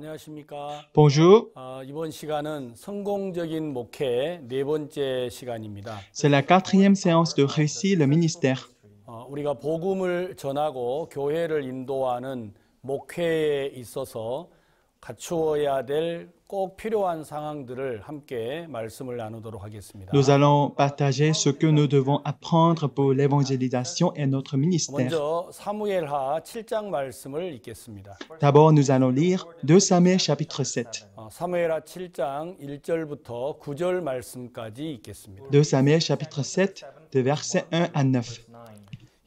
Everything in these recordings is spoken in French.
안녕하십니까. Bonjour, 이번 시간은 성공적인 목회 네 번째 시간입니다. c'est la quatrième séance de récit, le ministère. 우리가 복음을 전하고 교회를 인도하는 목회에 있어서 갖추어야 될 꼭 필요한 상황들을 함께 말씀을 나누도록 하겠습니다. Nous allons partager ce que nous devons apprendre pour l'évangélisation et notre ministère. 먼저 사무엘하 7장 말씀을 읽겠습니다. D'abord, nous allons lire 2 Samuel chapitre 7. 사무엘하 7장 1절부터 9절 말씀까지 읽겠습니다. 2 Samuel chapitre 7, de versets 1 à 9.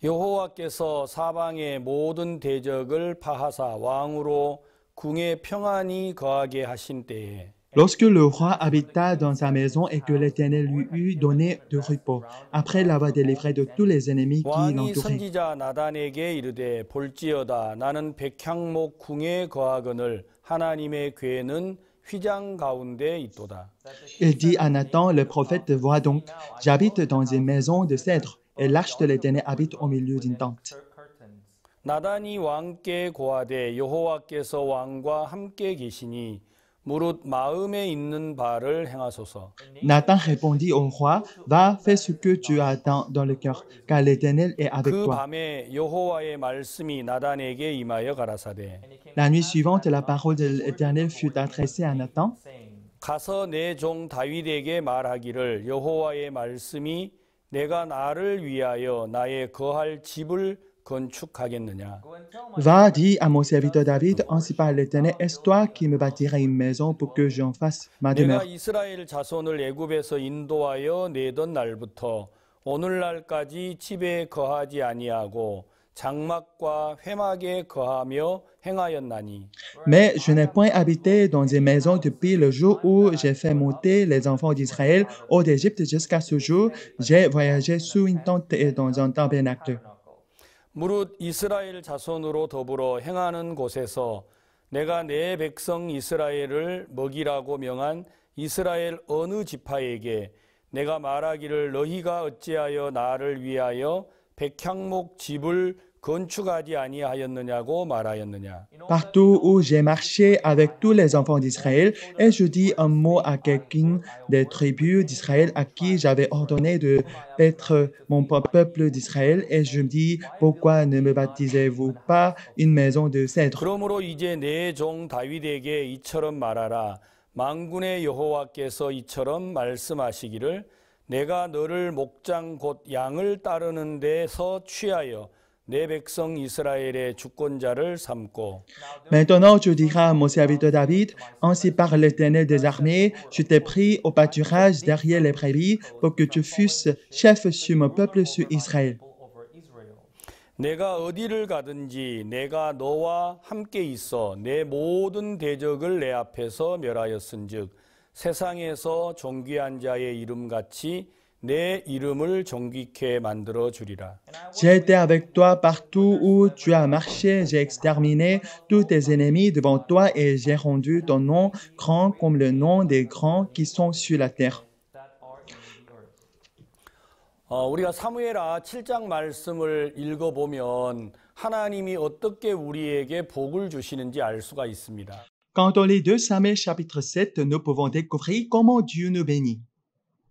여호와께서 사방의 모든 대적을 파하사 왕으로 궁에 평안히 거하게 하신 때에 Lorsque le roi habita dans sa maison et que l'Éternel lui eut donné de repos, après l'avoir délivré de tous les ennemis qui 왕이 l'entouraient. 선지자 나단에게 이르되 볼지어다 나는 백향목 궁에 거하거늘 하나님의 궤는 휘장 가운데 있도다. Il dit à Nathan, le prophète, vois donc, j'habite dans une maison de cèdre, et l'arche de l'Éternel habite au milieu d'une tente. 나단이 왕께 고하되 여호와께서 왕과 함께 계시니 무릇 마음에 있는 바를 행하소서. Nathan répondit au roi, va, fais ce que tu as dans le cœur, car l'Éternel est avec 그 toi. 밤에 여호와의 말씀이 나단에게 임하여 가라사대 La nuit suivante, la parole de l'Éternel fut adressée à Nathan. 가서 내 종 다윗에게 말하기를 여호와의 말씀이 내가 나를 위하여 나의 거할 집을 건축하겠느냐. Va, dis à mon serviteur David, ainsi parle l'Éternel, est-ce toi qui me bâtiras une maison pour que j'en fasse ma 내가 demeure? 이스라엘 자손을 애굽에서 인도하여 내던 날부터 오늘날까지 집에 거하지 아니하고 장막과 회막에 거하며 행하였나니 Mais je n'ai point habité dans une maison depuis le jour où j'ai fait monter les enfants d'Israël hors d'Égypte jusqu'à ce jour. J'ai voyagé sous une tente et dans un tabernacle. 무릇 이스라엘 자손으로 더불어 행하는 곳에서 내가 내 백성 이스라엘을 먹이라고 명한 이스라엘 어느 지파에게 내가 말하기를 너희가 어찌하여 나를 위하여 백향목 집을 건축하지 아니하였느냐고 말하였느냐. Partout où j'ai marché avec tous les enfants d'Israël, et je dis un mot à quelqu'un des tribus d'Israël à qui j'avais ordonné de être mon peuple d'Israël, et je me dis, pourquoi ne me baptisez-vous pas une maison de cèdre? 그러므로 이제 내 종 다윗에게 이처럼 말하라. 만군의 여호와께서 이처럼 말씀하시기를 내가 너를 목장 곧 양을 따르는 데서 취하여 내 백성 이스라엘의 주권자를 삼고 Maintenant, tu diras à mon serviteur David, ainsi parle l'Éternel des armées, je t'ai pris au pâturage derrière les prairies pour que tu fusses chef sur mon peuple, sur Israël. 내가 어디를 가든지 내가 너와 함께 있어 내 모든 대적을 내 앞에서 멸하였은즉 세상에서 존귀한 자의 이름같이 내 이름을 존귀케 만들어 주리라. J'ai été avec toi partout où tu as marché, j'ai exterminé tous tes ennemis devant toi et j'ai rendu ton nom grand comme le nom des grands qui sont sur la terre. 우리가 사무엘하 7장 말씀을 읽어보면 하나님이 어떻게 우리에게 복을 주시는지 알 수가 있습니다. Quand on lit 2 Samuel chapitre 7, nous pouvons découvrir comment Dieu nous bénit.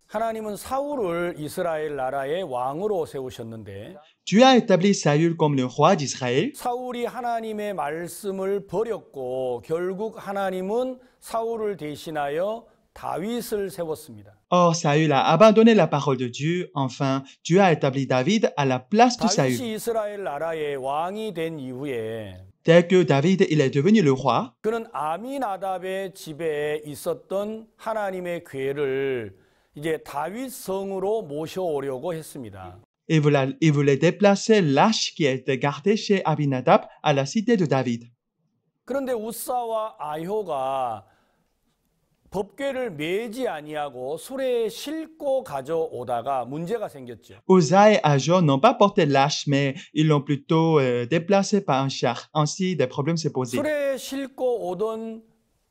하나님은 사울을 이스라엘 나라의 왕으로 세우셨는데 Dieu a établi Saül comme le roi d'Israël. 사울이 하나님의 말씀을 버렸고 결국 하나님은 사울을 대신하여 다윗을 세웠습니다. Or, Saül a abandonné la parole de Dieu. Enfin, Dieu a établi David à la place de Saül. 다윗이 이스라엘 나라의 왕이 된 이후에 Dès que David il est devenu le roi, 그는 아미나답의 집에 있었던 하나님의 궤를 이제 다윗 성으로 모셔오려고 했습니다. il voulait déplacer l'arche qui était gardée chez Abinadab à la cité de David. 그런데 우사와 아효가 법궤를 매지 아니하고 수레에 싣고 가져오다가 문제가 생겼죠. Uza et Ajo n'ont pas porté l'arche, mais ils l'ont plutôt déplacé par un char. Ainsi, des problèmes se posaient. 수레에 싣고 오던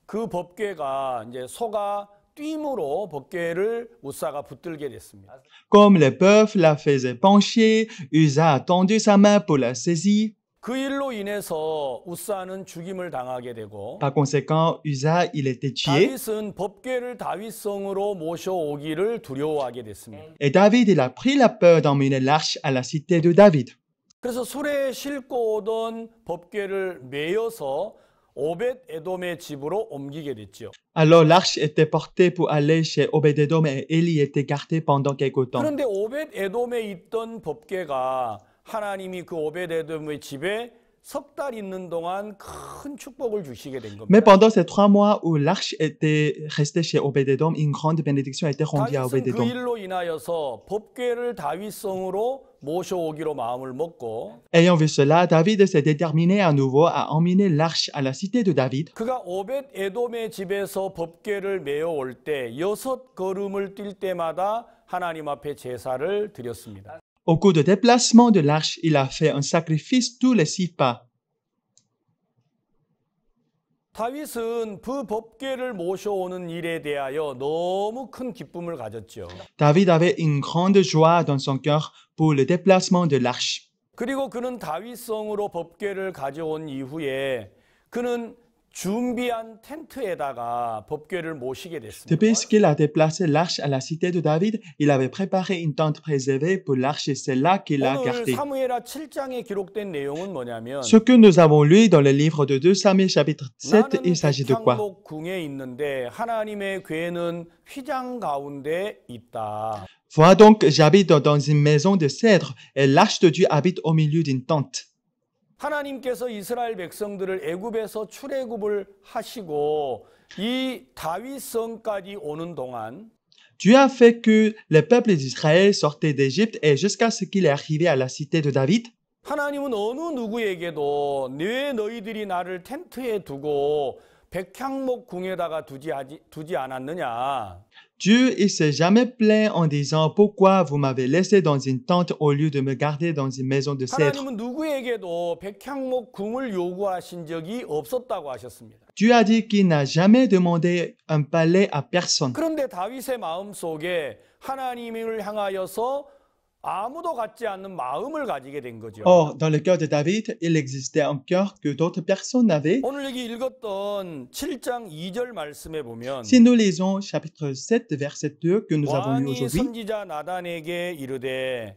그 법궤가 이제 소가 뛰므로 법궤를 우사가 붙들게 됐습니다. Comme les bœufs la faisaient pencher, Uza a tendu sa main pour la saisir. 그 일로 인해서 우사는 죽임을 당하게 되고 Par conséquent, Uza, il était tué. 다윗은 법궤를 다윗성으로 모셔오기를 두려워하게 됐습니다. Et David, il a pris la peur d'emmener l'arche à la cité de David. 그래서 술에 싣고 오던 법궤를 메어서 오벳 에돔의 집으로 옮기게 됐죠. Alors l'arche était portée pour aller chez Obed-Edom et elle y était gardée pendant quelque temps. 그런데 오벳 에돔에 있던 법궤가 하나님이 그 오벳 에돔의 집에 석 달 있는 동안 큰 축복을 주시게 된 겁니다. Mais pendant ces 3 mois où l'arche était restée chez Obed-Edom, une grande bénédiction a été rendue à 다윗은 그 Obed-Edom. 일로 인하여서 법궤를 다윗성으로 모셔오기로 마음을 먹고 Ayant vu cela, David s'est déterminé à nouveau à emmener l'arche à la cité de David. 그가 오벳 에돔의 집에서 법궤를 메어올 때 6걸음을 뛸 때마다 하나님 앞에 제사를 드렸습니다. Au cours du déplacement de l'arche, il a fait un sacrifice tous les 6 pas. 다윗은 그 법궤를 모셔오는 일에 대하여 너무 큰 기쁨을 가졌죠. David avait une grande joie dans son cœur pour le déplacement de l'arche. 그리고 그는 다윗성으로 법궤를 가져온 이후에 그는 준비한 텐트에다가 법궤를 모시게 됐습니다. Depuis qu'il a déplacé l'arche à la cité de David, il avait préparé une tente préservée pour l'arche et c'est là qu'il l'a 오늘 gardée. 사무엘하 7장에 기록된 내용은 뭐냐면 Ce que nous avons lu dans le livre de 2 Samuel chapitre 7, 나는 il s'agit de quoi? 백향목 궁에 있는데 하나님의 궤는 휘장 가운데 있다. Vois donc, j'habite dans une maison de cèdre et l'arche de Dieu habite au milieu d'une tente. 하나님께서 이스라엘 백성들을 애굽에서 출애굽을 하시고 이 다윗성까지 오는 동안 Dieu a fait que le peuple d'Israël sortait d'Égypte et jusqu'à ce qu'il est arrivé à la cité de David, 하나님은 어느 누구에게도 왜 너희들이 나를 텐트에 두고 백향목 궁에다가 두지 않았느냐. Dieu il s'est jamais plaint en disant pourquoi vous m'avez laissé dans une tente au lieu de me garder dans une maison de cèdre. 하나님은 누구에게도 백향목 궁을 요구하신 적이 없었다고 하셨습니다. Dieu a dit qu'il n'a jamais demandé un palais à personne. 그런데 다윗의 마음속에 하나님을 향하여서 아무도 갖지 않는 마음을 가지게 된 거죠. Or, dans le cœur de David, il existait un cœur que d'autres personnes n'avaient. 오늘 여기 읽었던 7장 2절 말씀에 보면 Si nous lisons chapitre 7, verset 2 que nous avons lu 왕이 aujourd'hui, 선지자 나단에게 이르되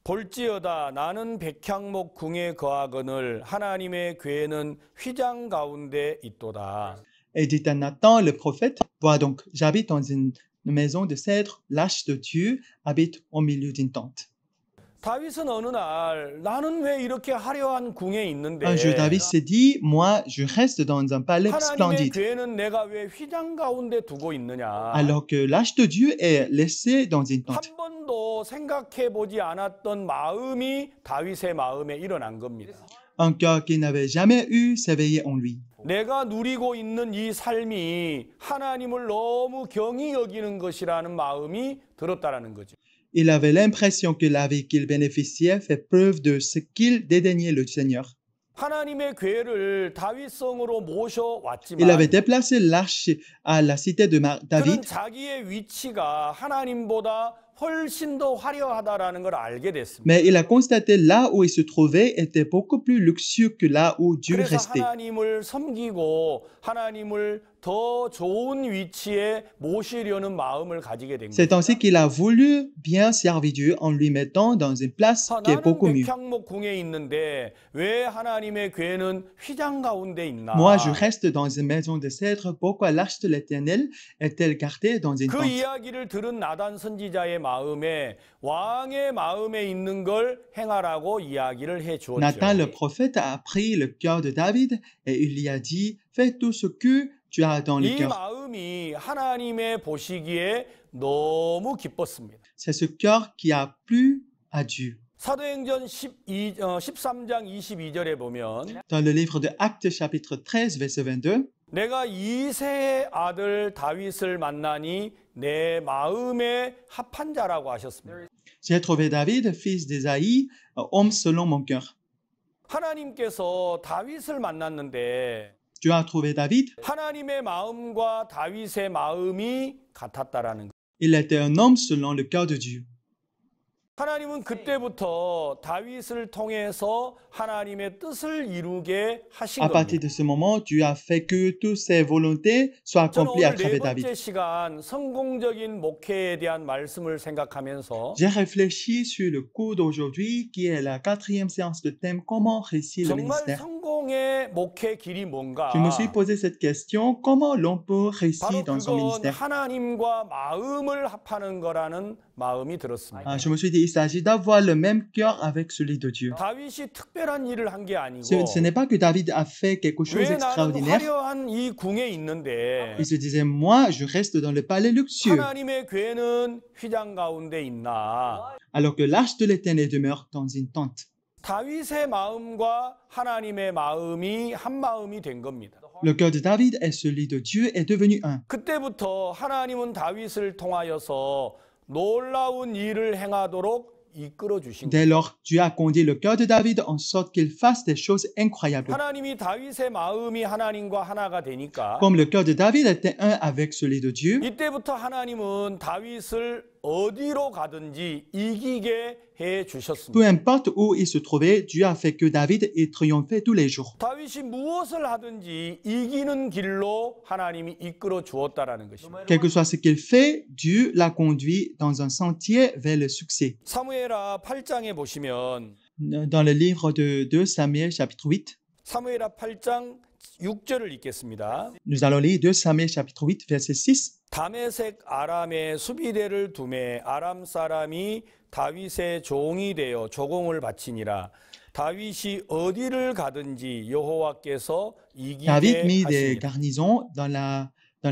볼지어다 나는 백향목 궁에 거하거늘 하나님의 궤는 휘장 가운데 있도다. et dit à Nathan le prophète, vois donc, j'habite dans une maison de cèdre, l'arche de Dieu habite au milieu d'une tente. 다윗은 어느 날 나는 왜 이렇게 화려한 궁에 있는데 Un jour, David s'est dit, moi, je reste dans un palais 하나님의 splendide, 궤는 내가 왜 휘장 가운데 두고 있느냐. alors que l'arche de Dieu est laissée dans une tente. 한 번도 생각해 보지 않았던 마음이 다윗의 마음에 일어난 겁니다. Un cœur qu'il n'avait jamais eu s'éveillait en lui. 내가 누리고 있는 이 삶이 하나님을 너무 경히 여기는 것이라는 마음이 들었다라는 거죠. Il avait l'impression que la vie qu'il bénéficiait fait preuve de ce qu'il dédaignait le Seigneur. 하나님의 궤를 다윗성으로 Il 모셔왔지만 avait déplacé l'arche à la cité de 그는 David, 자기의 위치가 하나님보다 훨씬 더 화려하다라는 걸 알게 됐습니다. mais il a constaté là où il se trouvait était beaucoup plus luxueux que là où Dieu 그래서 restait. 하나님을 섬기고 하나님을 더 좋은 위치에 모시려는 마음을 가지게 된 C'est 거예요. ainsi qu'il a voulu bien servir Dieu en lui mettant dans une place qui est 나는 beaucoup mieux. 백향목 궁에 있는데 왜 하나님의 궤는 휘장 가운데 있나? Moi, je reste dans une maison de cèdre. Pourquoi l'arche de l'Éternel est-elle gardée dans une 그 tente? 이야기를 들은 나단 선지자의 마음에 왕의 마음에 있는 걸 행하라고 이야기를 해 Nathan le 주었죠. prophète a pris le cœur de David et il lui a dit, fais tout ce que tu as dans le 이 cœur. 마음이 하나님의 보시기에 너무 기뻤습니다. C'est ce cœur qui a plu à Dieu. 사도행전 13장 22절에 보면 Dans le livre de Actes chapitre 13 verset 22, 내가 이새의 아들 다윗을 만나니 내 마음에 합한 자라고 하셨습니다. j'ai trouvé David, fils d'Ésaïe, homme selon mon cœur. 하나님께서 다윗을 만났는데 Tu as trouvé David, 하나님의 마음과 다윗의 마음이 같았다라는 것. il était un homme selon le cœur de Dieu. 하나님은 그때부터 다윗을 통해서 하나님의 뜻을 이루게 하신 À partir 겁니다. de ce moment, Dieu a fait que toutes ses volontés soient 저는 accomplies à 오늘 네 travers David. 번째 시간 성공적인 목회에 대한 말씀을 생각하면서 J'ai réfléchi sur le cours d'aujourd'hui, qui est la 4e séance de thème Comment réussir le 정말 ministère. 성공의 목회 길이 Je me suis 뭔가? posé cette question, comment l'on peut réussir 바로 dans son 그건 ministère? 하나님과 마음을 합하는 거라는 마음이 들었습니다. Je me suis dit, il s'agit d'avoir le même cœur avec celui de Dieu. 다윗이 특별한 일을 한 게 아니고 Ce n'est pas que David a fait quelque chose 왜 나는 d'extraordinaire. 화려한 이 궁에 있는데 Il se disait, moi, je reste dans le palais luxueux, 하나님의 괴는 휘장 가운데 있나? alors que l'arche de l'Éternel demeure dans une tente. 다윗의 마음과 하나님의 마음이 한 마음이 된 겁니다. Le cœur de David et celui de Dieu est devenu un. 그때부터 하나님은 다윗을 통하여서 놀라운 일을 행하도록 이끌어 주신 Dès 거예요. lors, Dieu a conduit le cœur de David en sorte qu'il fasse des choses incroyables. 하나님이 다윗의 마음이 하나님과 하나가 되니까 Comme le cœur de David était un avec celui de Dieu, 이때부터 하나님은 다윗을 어디로 가든지 이기게 해 peu 주셨습니다. importe où il se trouvait, Dieu a fait que David ait triomphé tous les jours. 다윗이 무엇을 하든지 이기는 길로 하나님이 이끌어 주었다라는 것입니다. Quel que soit ce qu'il fait, Dieu l'a conduit dans un sentier vers le succès. 사무엘하 8장에 보시면 Dans le livre de 2 Samuel chapitre 8, 사무엘하 8장 6절을 읽겠습니다. nous allons lire 2 Samuel chapitre 8 verset 6. 다메섹 아람에 수비대를 두매 아람 사람이 다윗의 종이 되어 조공을 바치니라. 다윗이 어디를 가든지 여호와께서 이기게 David mit des 하시니라. garnisons dans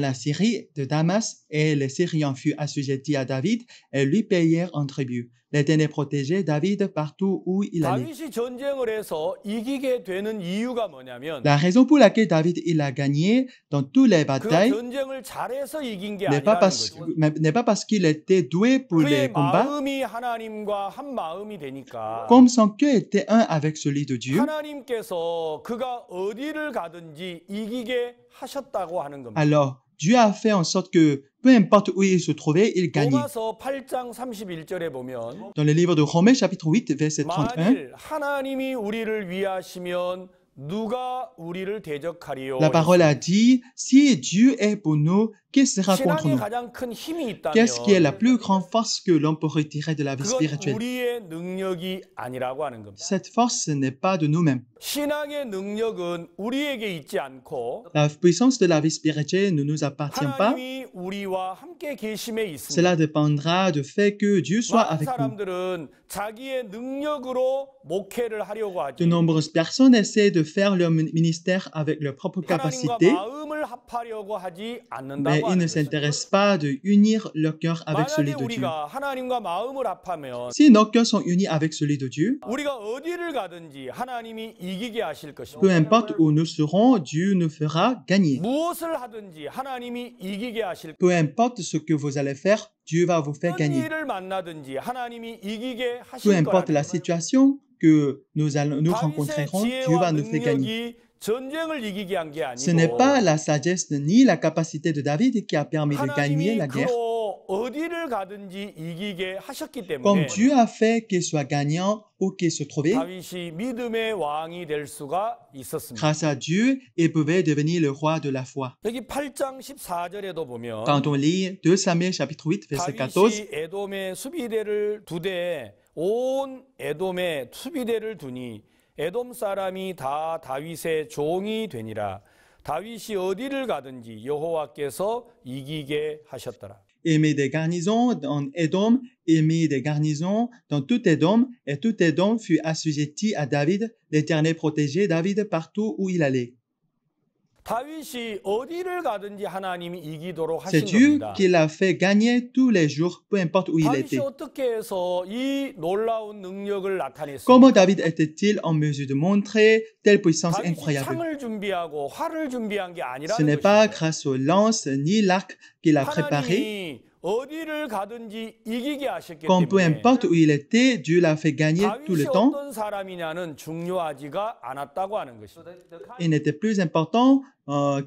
la Syrie de Damas et les Syriens furent assujettis à David et lui payèrent en tribut. L'Éternel protégeait David partout où il allait. 다윗이 전쟁을 해서 이기게 되는 이유가 뭐냐면 La raison pour laquelle David il a gagné dans toutes les 그 batailles 전쟁을 잘해서 이긴 게 n'est pas 아니라는 거죠. parce qu'il était doué pour les 그의 combats, 마음이 하나님과 한 마음이 되니까 comme son cœur était un avec celui de Dieu. 하나님께서 그가 어디를 가든지 이기게 하셨다고 하는 겁니다. Alors, Dieu a fait en sorte que peu importe où il se trouvait, il gagnait. 로마서 8장 31절에 보면 Dans le livre de Romains chapitre 8 verset 31, 만일 하나님이 우리를 위하시면 누가 우리를 대적하리요? la parole a dit, si Dieu est pour nous, qui sera contre 신앙에 nous? 가장 큰 힘이 있다면 Qu'est-ce qui est la plus grande force que l'on peut retirer de la vie 그건 spirituelle? 우리의 능력이 아니라고 하는 겁니다. Cette force, ce n'est pas de nous-mêmes. 신앙의 능력은 우리에게 있지 않고 La puissance de la vie spirituelle ne nous appartient pas. 하나님이 우리와 함께 계심에 있습니다. Cela dépendra du fait que Dieu soit 많은 avec nous. 사람들은 자기의 능력으로 목회를 하려고 하지 De nombreuses personnes essaient de faire leur ministère avec leur propre 하나님과 capacité, 마음을 합하려고 하지 mais 않는다고 ils 하는 ne 것입니다. s'intéressent pas de unir leur cœur avec celui 만약에 de Dieu. 우리가 하나님과 마음을 합하면 Si nos cœurs sont unis avec celui de Dieu, 우리가 어디를 가든지 하나님이 이기게 하실 peu 것입니다. importe où nous serons, Dieu nous fera gagner. 무엇을 하든지 하나님이 이기게 하실 Peu importe ce que vous allez faire, Dieu va vous faire 어떤 gagner. 일을 만나든지 하나님이 이기게 Peu 하실 importe la 거라는 situation que nous 다윗의 rencontrerons, Dieu 지혜와 va nous faire gagner. 능력이 전쟁을 이기게 한 게 Ce n'est pas 아니고 la sagesse ni la capacité de David qui a permis de gagner 하나님이 la guerre. 그로 어디를 가든지 이기게 하셨기 Comme 때문에 Dieu a fait qu'il soit gagnant où qu'il se trouvait, 다윗이 믿음의 왕이 될 수가 있었습니다. grâce à Dieu, il pouvait devenir le roi de la foi. 여기 8장 14절에도 보면 Quand on lit 2 Samuel chapitre 8 verset 14, 다윗이 에돔의 수비대를 두되 온 에돔에 수비대를 두니 에돔 사람이 다 다윗의 종이 되니라. 다윗이 어디를 가든지 여호와께서 이기게 하셨더라. il mit des garnisons dans Édom, il mit des garnisons dans tout Édom, et tout Édom fut assujetti à David. L'Éternel protégeait David partout où il allait. 다윗이 어디를 가든지 하나님이 이기도록 C'est 하신 Dieu 겁니다. qui l'a fait gagner tous les jours, peu importe où il était. 다윗이 어떻게 해서 이 놀라운 능력을 나타냈습니까? Comment David était-il en mesure de montrer telle puissance 다윗이 incroyable? 창을 준비하고 활을 준비한 게 Ce 아니라는 n'est pas 것입니다. grâce aux lances ni l'arc qu'il a préparé. 하나님이 어디를 가든지 이기게 하셨기 Comme peu 때문에 importe où il était, Dieu l'a fait gagner tout le 다윗이 temps. 어떤 사람이냐는 중요하지가 않았다고 하는 것입니다. Il n'était plus important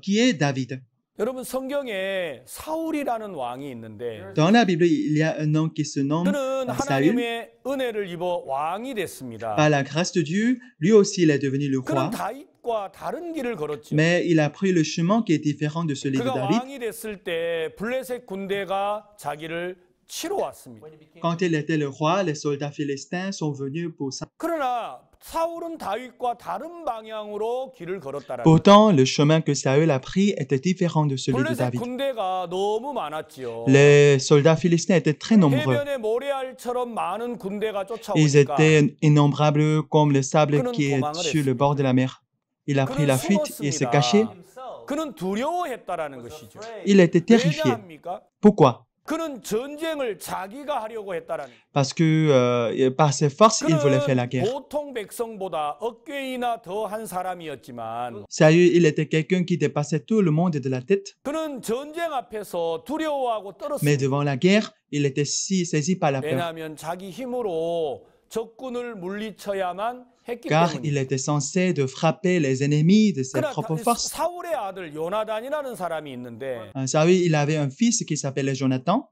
qui est David. 여러분 성경에 사울이라는 왕이 있는데 Dans la Bible, il y a un homme qui se nomme 그는 Saül. 하나님의 은혜를 입어 왕이 됐습니다. Par la grâce de Dieu, lui aussi, il est devenu le 그는 roi, 다윗과 다른 길을 걸었죠. mais il a pris le chemin qui est différent de celui de 그가 David. 왕이 됐을 때 블레셋 군대가 자기를 치러 왔습니다. Quand il était le roi, les soldats philistins sont venus pour ça. 그러나 사울은 다윗과 다른 방향으로 길을 걸었다라는 거예요. Pourtant, le chemin que Saül a pris était différent de celui de 블레셋 David. 군대가 너무 많았지요. Les soldats philistins étaient très nombreux. 해변의 모래알처럼 많은 군대가 Ils 쫓아오니까 étaient innombrables comme le sable 그는 qui est 도망을 sur le 했습니다. bord de la mer. Il a pris 그는 la fuite, il s'est caché. 숨었습니다. 그는 두려워했다라는 것이죠. Il était terrifié. 왜냐합니까? Pourquoi? 그는 전쟁을 자기가 하려고 했다라는 거예요. Parce que par ses forces, il voulait faire la 그는 guerre. 보통 백성보다 억궤이나 더한 사람이었지만 Saül, il était quelqu'un qui dépassait tout le monde de la tête. 그는 전쟁 앞에서 두려워하고 Mais 떨었습니다. devant la guerre, il était si saisi par la peur. 왜냐하면 자기 힘으로 적군을 물리쳐야만 했기 Car 때문에. il était censé de frapper les ennemis de ses 그러나 propres forces. 사울의 아들 요나단이라는 사람이 있는데 Saül, il avait un fils qui s'appelait Jonathan.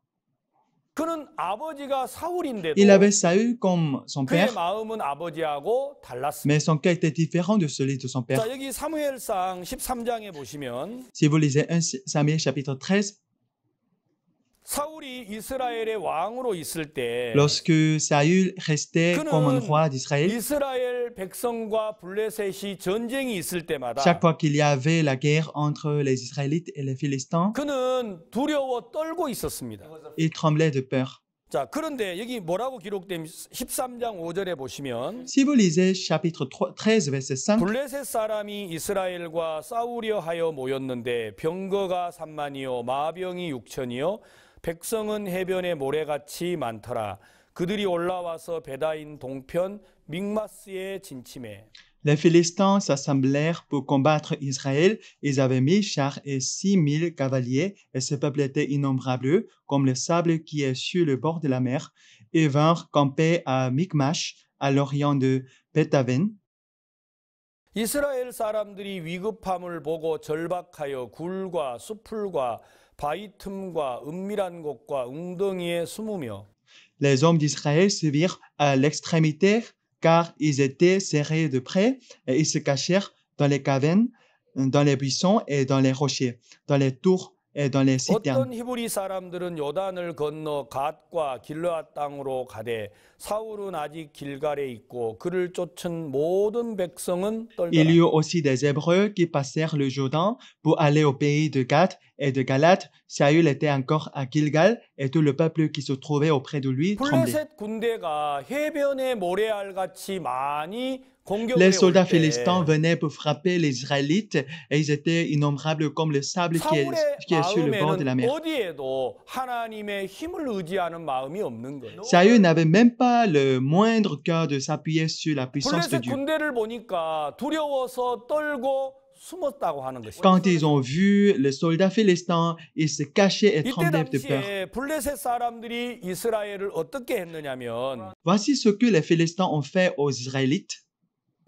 그는 아버지가 사울인데도 Il avait Saül comme son 그의 père, 마음은 아버지하고 달랐습니다. mais son cœur était différent de celui de son père. 자, 여기 사무엘상 13장에 보시면 Si vous lisez 1 Samuel chapitre 13, 사울이 이스라엘의 왕으로 있을 때 lorsque Saül restait comme un roi d'Israël, 이스라엘 백성과 블레셋이 전쟁이 있을 때마다 chaque fois qu'il y avait la guerre entre les Israélites et les Philistins, 그는 두려워 떨고 있었습니다. il tremblait de peur. 자, 그런데 여기 뭐라고 기록된 13장 5절에 보시면 Si vous lisez chapitre 13, verset 5, 블레셋 사람이 이스라엘과 싸우려 하여 모였는데 병거가 3만이요 마병이 6천이요 백성은 해변에 모래같이 많더라. 그들이 올라와서 베다인 동편 믹마스에 진침해. les Philistins s'assemblèrent pour combattre Israël. Ils avaient 1000 chars et 6000 cavaliers, et ce peuple était innombrable, comme le sable qui est sur le bord de la mer. Ils vinrent camper à Michmash, à l'orient de Bethaven. 이스라엘 사람들이 위급함을 보고 절박하여 굴과 수풀과 바위 틈과 은밀한 곳과 웅덩이에 숨으며 Les hommes d'Israël se virent à l'extrémité, car ils étaient serrés de près, et ils se cachèrent dans les cavernes, dans les buissons et dans les rochers, dans les tours et dans les citernes. 어떤 히브리 사람들은 요단을 건너 갓과 길르앗 땅으로 가되 사울은 아직 길갈에 있고 그를 쫓은 모든 백성은 Il y 떨더라. eut aussi des Hébreux qui passèrent le Jourdain pour aller au pays de Gad et de Galate. Saül était encore à Gilgal, et tout le peuple qui se trouvait auprès de lui tremblait. 블레셋 군대가 해변의 모래알같이 많이 공격을 Les soldats 해올 때 philistins venaient pour frapper les Israélites, et ils étaient innombrables comme le sable qui est sur le bord de la 사울의 mer. 마음에는 어디에도 하나님의 힘을 의지하는 마음이 없는 거예요. Saül n'avait même pas le moindre cœur de s'appuyer sur la puissance de 블레셋 Dieu. 군대를 보니까 두려워서 떨고 숨었다고 하는 것이죠. Quand ils ont vu les soldats philistins, ils se cachaient et 이때 tremblaient de peur. 당시에 블레셋 사람들이 이스라엘을 어떻게 했느냐면 Voici ce que les Philistins ont fait aux Israélites.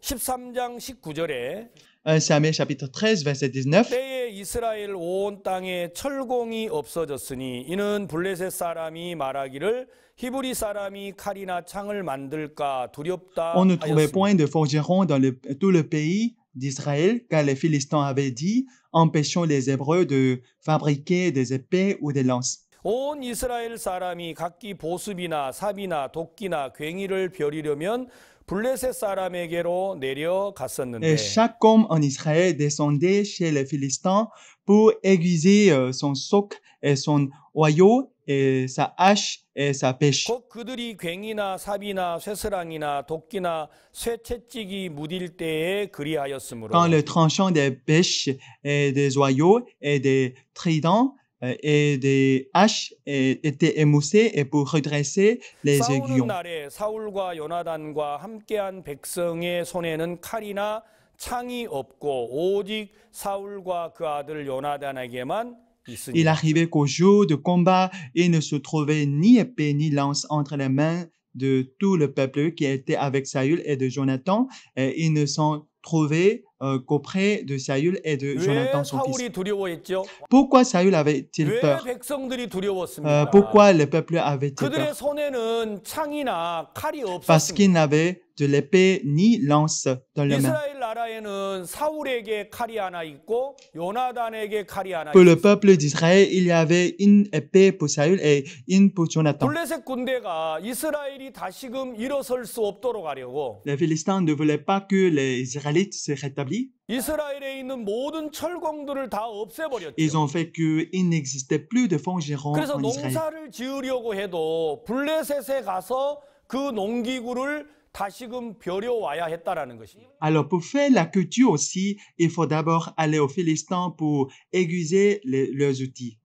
13장 19절에 1 Samuel chapitre 13, verset 19. 때에 이스라엘 온 땅에 철공이 없어졌으니 이는 블레셋 사람이 말하기를 히브리 사람이 칼이나 창을 만들까 두렵다 On ne trouvait 하였습니다. point de forgerons dans tout le pays d'Israël, car les Philistins avaient dit, empêchons les Hébreux de fabriquer des épées ou des lances. 온 이스라엘 사람이 각기 보습이나 삽이나 도끼나 괭이를 벼리려면 블레셋 사람에게로 내려갔었는데 Et chaque homme en Israël descendait chez les Philistins pour aiguiser son soc et son oyau et sa hache et sa pêche. 곧 그들이 괭이나 삽이나 쇠스랑이나 도끼나 쇠채찍이 무딜 때에 그리하였으므로 Quand le tranchant des pêches et des oyaux et des tridents et des haches étaient émoussés et pour redresser les 싸우는 aiguillons. 날에 사울과 요나단과 함께한 백성의 손에는 칼이나 창이 없고 오직 사울과 그 아들 요나단에게만 Il 있으니 arrivait qu'au jour de combat, il ne se trouvait ni épée ni lance entre les mains de tout le peuple qui était avec Saül et de Jonathan. Et ils ne s'en trouvé qu'auprès de Saül et de 왜 Jonathan, son fils. 사울이 두려워했죠? Pourquoi Saül avait-il 왜 peur? 백성들이 두려웠습니까? Pourquoi le peuple avait-il 그들의 peur? 손에는 창이나 칼이 Parce qu'ils 없었습니다. n'avaient de l'épée ni lance dans leurs mains. 이스라엘 나라에는 사울에게 칼이 하나 있고 요나단에게 칼이 하나 Pour le 있었습니다. peuple d'Israël, il y avait une épée pour Saül et une pour Jonathan. 블레셋 군대가 이스라엘이 다시금 일어설 수 없도록 하려고 Les Philistins ne voulaient pas que les Israélites se rétablissent. 이스라엘에 있는 모든 철공들을 다 없애버렸죠. Ils ont fait qu'il n'existait plus de forgerons 그래서 en Israël. 농사를 지으려고 해도 블레셋에 가서 그 농기구를 다시금 벼려와야 했다라는 것입니다. Alors, pour faire la culture aussi, il faut d'abord aller aux Philistins pour aiguiser leurs outils.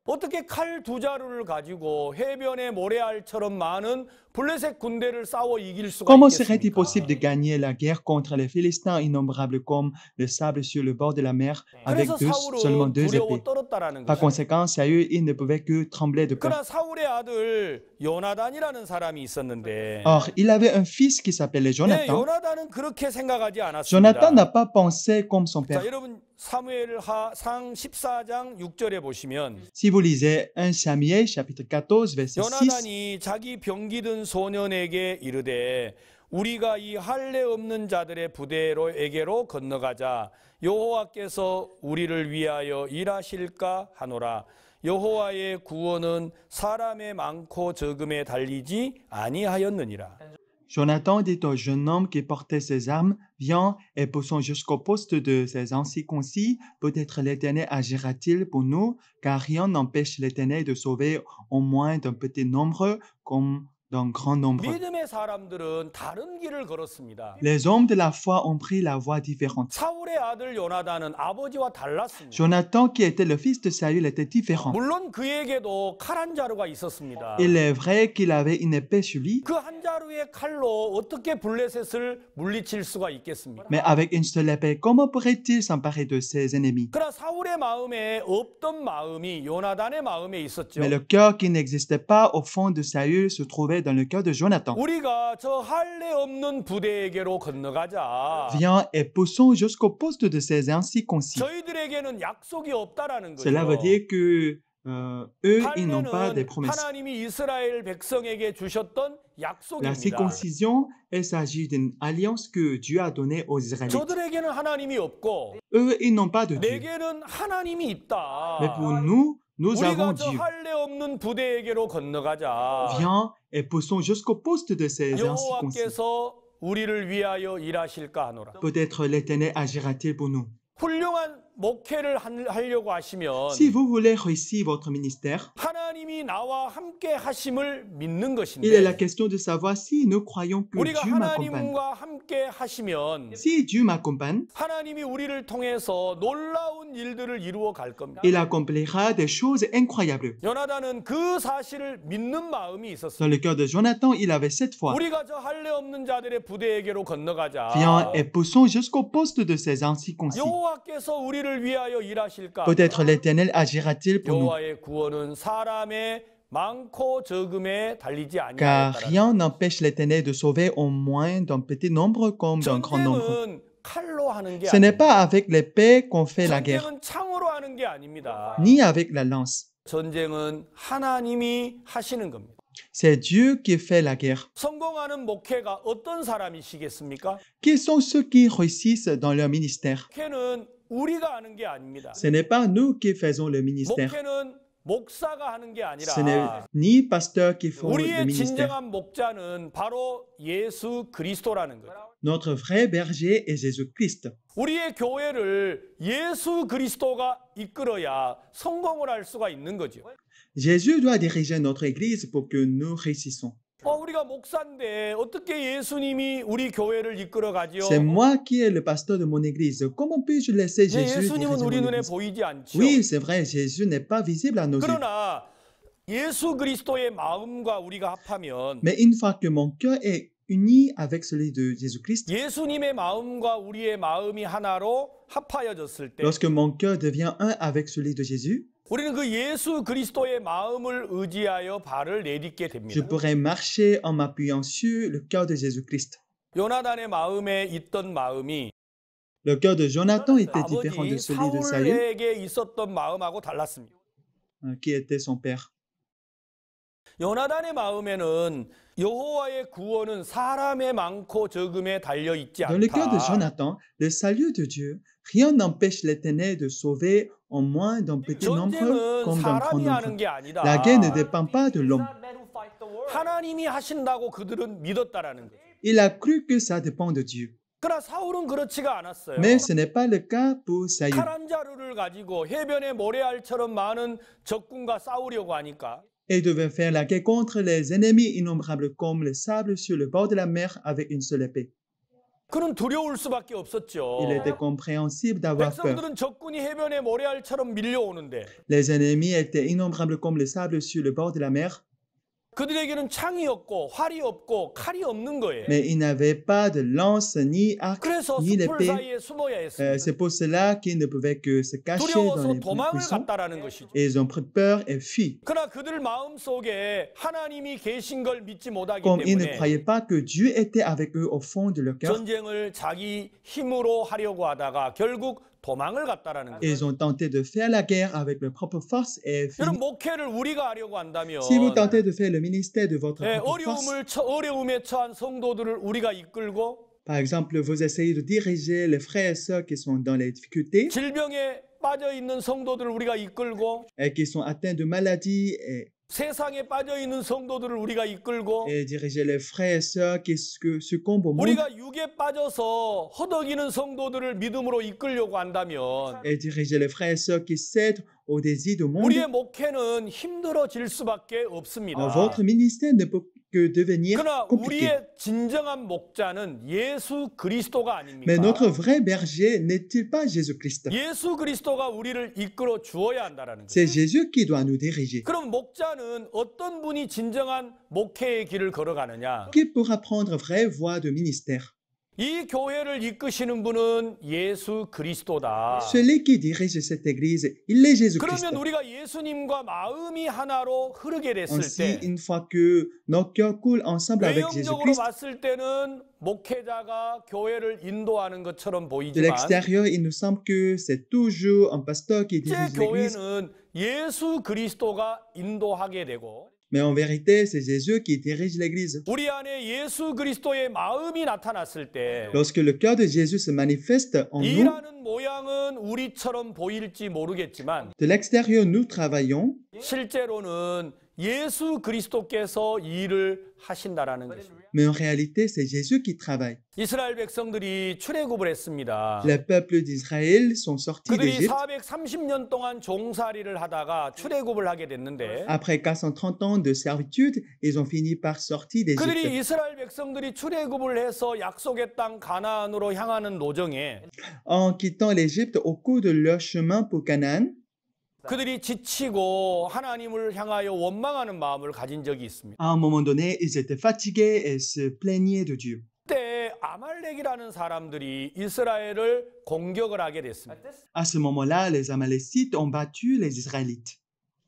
어떻게 칼 두 자루를 가지고 해변의 모래알처럼 많은 블레셋 군대를 싸워 이길 수가 Comment serait-il 있겠습니까? possible de gagner la guerre contre les Philistins innombrables comme le sable sur le bord de la mer avec 그래서 seulement 사울은 deux 두려워 épées? 떨었다라는 Par 거죠. conséquent, Saül, il ne pouvait que trembler de peur. 그러나 사울의 아들 요나단이라는 사람이 있었는데 Or, il avait un fils qui s'appelait 네, Jonathan. 요나단은 그렇게 생각하지 Jonathan 않았습니다. n'a pas pensé comme son 자, père. 여러분 사무엘하상 14장 6절에 보시면 Si vous lisez 1 Samuel chapitre 14 verset 6, 요나단이 자기 병기든 소년에게 이르되 우리가 이 할례 없는 자들의 부대로에게로 건너가자 여호와께서 우리를 위하여 일하실까 하노라. 여호와의 구원은 사람의 많고 적음에 달리지 아니하였느니라. Jonathan dit au jeune homme qui portait ses armes, viens et poussons jusqu'au poste de ces incirconcis. Peut-être l'Éternel agira-t-il pour nous, car rien n'empêche l'Éternel de sauver au moins d'un petit nombre comme d'un grand nombre. 믿음의 사람들은 다른 길을 걸었습니다. Les hommes de la foi ont pris la voie différente. 사울의 아들 요나단은 아버지와 달랐습니다. Jonathan, qui était le fils de Saül, était différent. 물론 그에게도 칼 한 자루가 있었습니다. Il est vrai qu'il avait une épée sur lui, 그 한 자루의 칼로 어떻게 블레셋을 물리칠 수가 있겠습니까? mais avec une seule épée, comment pourrait-il s'emparer de ses ennemis? 그러나 사울의 마음에 없던 마음이 요나단의 마음에 있었죠. Mais le cœur qui n'existait pas au fond de Saül se trouvait dans le cœur de Jonathan. 우리가 저 할례 없는 부대에게로 건너가자. Viens et poussons jusqu'au poste de ces incirconcis. 저희들에게는 약속이 없다라는 거죠. Cela veut dire que eux, ils n'ont pas des 할례는 promesses. 하나님이 이스라엘 백성에게 주셨던 La 약속입니다. circoncision, il s'agit d'une alliance que Dieu a donnée aux Israélites. 저들에게는 하나님이 없고 Eux, ils n'ont pas de Dieu. 내게는 하나님이 있다. Mais pour nous, nous avons 우리가 저 Dieu. 할례 없는 부대에게로 건너가자. Viens et poussons jusqu'au poste de ces incirconcis. 여호와께서 우리를 위하여 일하실까 하노라. Peut-être l'Éternel agira-t-il pour nous. 훌륭한 목회를 하려고 하시면 Si vous voulez réussir votre ministère, 하나님이 나와 함께 하심을 믿는 il est la 것인데 question de savoir si nous croyons que 우리가 Dieu m'accompagne. 하나님과 함께 하시면 Si Dieu m'accompagne, 하나님이 우리를 통해서 놀라운 일들을 이루어 갈 겁니다. il accomplira des choses incroyables. 요나단은 그 사실을 믿는 마음이 Dans 있었습니다. le cœur de Jonathan, il avait cette foi. 우리가 저 할례 없는 자들의 부대에게로 건너가자. Viens et poussons jusqu'au poste de ces incirconcis. 여호와께서 우리를 위하여 일하실까? Peut-être l'Éternel agira-t-il pour nous. 여호와의 구원은 사람의 많고 적음에 달리지 Car 아니하였다. rien n'empêche l'Éternel de sauver au moins d'un petit nombre comme d'un grand nombre. 전쟁은 칼로 하는 게 Ce n'est 아닙니다. pas avec l'épée qu'on fait la guerre, 전쟁은 창으로 하는 게 아닙니다. ni avec la lance. 전쟁은 하나님이 하시는 겁니다. C'est Dieu qui fait la guerre. 성공하는 목회가 어떤 사람이시겠습니까? Qui sont ceux qui réussissent dans leur ministère? 목회는 우리가 하는 게 아닙니다. Ce n'est pas nous qui faisons le ministère. 목회는 목사가 하는 게 Ce n'est 아니라 ni pasteurs qui font le 우리의 ministère. 진정한 목자는 바로 예수 그리스도라는 거예요. Notre vrai berger est Jésus-Christ. 우리의 교회를 예수 그리스도가 이끌어야 성공을 할 수가 있는 거죠. Jésus doit diriger notre Église pour que nous réussissons. 우리가 목사인데 어떻게 예수님이 우리 교회를 이끌어 가지요? C'est moi qui est le pasteur de mon Église. Comment puis-je laisser 네, Jésus 예수님은 diriger 우리 mon 눈에 Église? 보이지 않죠. Oui, c'est vrai, Jésus n'est pas visible à nos yeux. 그러나 예수 그리스도의 마음과 우리가 합하면 Mais une fois que mon cœur est uni avec celui de Jésus-Christ, 예수님의 마음과 우리의 마음이 하나로 합하여졌을 때 lorsque mon cœur devient un avec celui de Jésus, 우리는 그 예수 그리스도의 마음을 의지하여 발을 내딛게 je 됩니다. pourrai marcher en m'appuyant sur le cœur de Jésus-Christ. 요나단의 마음에 있던 마음이 Le cœur de Jonathan était différent de 아버지 celui de Saül, 사울에게 있었던 마음하고 달랐습니다. qui était son père. 요나단의 마음에는 여호와의 구원은 사람의 많고 적음에 달려 있지 Dans le cœur de 않다. Jonathan, le salut de Dieu, rien n'empêche l'Éternel de sauver en moins d'un petit nombre 전쟁은 comme d'un grand 사람이 nombre. 하는 게 아니다. La guerre ne dépend pas de l'homme. 하나님이 하신다고 그들은 믿었다라는 거죠. Il a cru que ça dépend de Dieu. 그러나 사울은 그렇지가 않았어요. Mais ce n'est pas le cas pour Saül. 칼한 자루를 가지고 해변의 모래알처럼 많은 적군과 싸우려고 하니까 Il devait faire la guerre contre les ennemis innombrables comme le sable sur le bord de la mer avec une seule épée. 그는 두려울 수밖에 없었죠. Il était compréhensible d'avoir peur. 백성들은 적군이 해변의 모래알처럼 밀려오는데 Les ennemis étaient innombrables comme le sable sur le bord de la mer, 그들에게는 창이 없고 활이 없고 칼이 없는 거예요. mais ils n'avaient pas de lance, ni arc, 그래서 ni 숲을 l'épée. 사이에 숨어야 했습니다. C'est pour cela qu'ils ne pouvaient que se cacher dans 두려워서 les 도망을 buissons. 갔다라는 것이죠. Et ils ont pris peur et fui. 그러나 그들 마음속에 하나님이 계신 걸 믿지 못하기 Comme ils ne 때문에 croyaient pas que Dieu était avec eux au fond de leur cœur, 전쟁을 자기 힘으로 하려고 하다가 결국 도망을 갔다라는 거예요. ils ont tenté de faire la guerre avec leur propre force et 여러분 fini. 목회를 우리가 하려고 한다면 Si vous tentez de faire le ministère de votre 예, propre force, 어려움에 처한 성도들을 우리가 이끌고 par exemple, vous essayez de diriger les frères et sœurs qui sont dans les difficultés 질병에 빠져 있는 성도들을 우리가 이끌고 et qui sont atteints de maladies 세상에 빠져 있는 성도들을 우리가 이끌고 et diriger les frères et sœurs qui succombent au monde 우리가 육에 빠져서 허덕이는 성도들을 믿음으로 이끌려고 한다면 et diriger les frères et sœurs qui cèdent aux désirs du monde. 우리의 목회는 힘들어질 수밖에 없습니다. Votre ministère ne peut que devenir 그러나 compliqué. 우리의 진정한 목자는 예수 그리스도가 Mais notre 아닙니까? vrai berger n'est-il pas Jésus-Christ? 예수 그리스도가 우리를 이끌어 주어야 한다라는 C'est 거예요. Jésus qui doit nous diriger. 그럼 목자는 어떤 분이 진정한 목회의 길을 걸어가느냐? Qui pourra prendre vraie voie de ministère? 이 교회를 이끄시는 분은 예수 그리스도다. Celui qui dirige cette église, il est Jésus-Christ. 그러면 우리가 예수님과 마음이 하나로 흐르게 됐을 Ainsi, 때 une fois que nos cœurs coulent ensemble avec 외형적으로 Jésus-Christ, 봤을 때는 목회자가 교회를 인도하는 것처럼 de 보이지만 l'extérieur, il nous semble que c'est toujours un pasteur qui 실제 dirige l'église. 교회는 예수 그리스도가 인도하게 되고 Mais en vérité, c'est Jésus qui dirige l'église. 우리 안에 예수 그리스도의 마음이 나타났을 때 Lorsque le cœur de Jésus se manifeste en nous, 일하는 모양은 우리처럼 보일지 모르겠지만 de l'extérieur, nous travaillons, 실제로는 예수 그리스도께서 일을 하신다라는 것입니다. mais en réalité, c'est Jésus qui travaille. 이스라엘 백성들이 출애굽을 했습니다. Les peuples d'Israël sont sortis 그들이 d'Égypte. 430년 동안 종살이를 하다가 출애굽을 하게 됐는데 Après 430 ans de servitude, ils ont fini par sortir d'Égypte. 그들이 이스라엘 백성들이 출애굽을 해서 약속의 땅 가나안으로 향하는 노정에 En quittant l'Égypte au cours de leur chemin pour Canaan, 그들이 지치고 하나님을 향하여 원망하는 마음을 가진 적이 있습니다. à un moment donné, ils étaient fatigués et se plaignaient de Dieu. 그때 아말렉이라는 사람들이 이스라엘을 공격을 하게 됐습니다. À ce moment-là, les Amalécites ont battu les Israélites.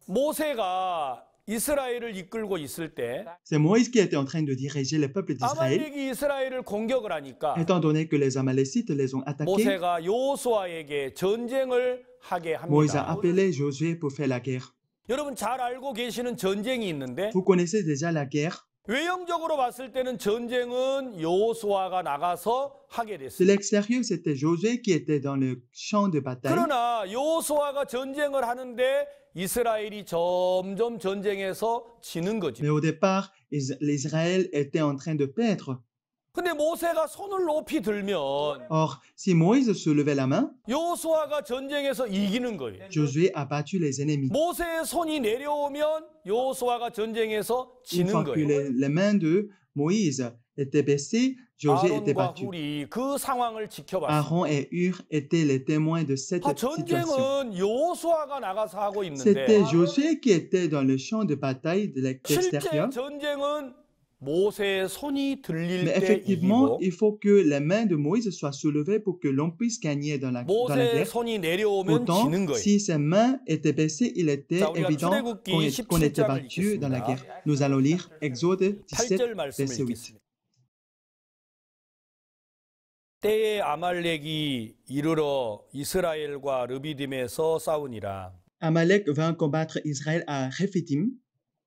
모세가 이스라엘을 이끌고 있을 때 C'est Moïse qui était en train de diriger le peuple d'Israël. 아말렉이 이스라엘을 공격을 하니까 Étant donné que les Amalécites les ont attaqués, 모세가 여호수아에게 전쟁을 하게 Moïse a 합니다. appelé Josué pour faire la guerre. 여러분 잘 알고 계시는 전쟁이 있는데 Vous connaissez déjà la guerre. 외형적으로 봤을 때는 전쟁은 여호수아가 나가서 하게 De 됐습니다. l'extérieur, c'était Josué qui était dans le champ de bataille. 그러나 여호수아가 전쟁을 하는데 이스라엘이 점점 전쟁에서 지는 거죠. Mais au départ, l'Israël était en train de perdre. 근데 모세가 손을 높이 들면 Or, si Moïse se levait la main, 여호수아가 전쟁에서 이기는 거예요. Josué a battu les ennemis. 모세의 손이 내려오면 여호수아가 전쟁에서 Une 지는 fois que 거예요. les mains de Moïse étaient baissées, Josué était 아론과 battu. 훌이 그 상황을 지켜봤습니다. Aaron et Hur étaient les témoins de cette situation. 전쟁은 여호수아가 나가서 하고 있는데 C'était Josué qui était dans le champ de bataille de 실제 l'extérieur. 전쟁은 모세의 손이 들릴 Mais 때 effectivement, 이기고 il faut que les mains de Moïse soient soulevées pour que l'on puisse gagner dans la 모세의 guerre. 손이 내려오면 Pourtant, 지는 거예요. si ses mains étaient baissées, il était 자, 우리가 évident 출애굽기 qu'on était 17장을 battu dans la 읽겠습니다. guerre. Nous allons lire Exode 17, 8절 말씀을 verset 8. 읽겠습니다. 때에 아말렉이 이르러 이스라엘과 르비딤에서 싸우니라. Amalek vint combattre Israël à Rephidim.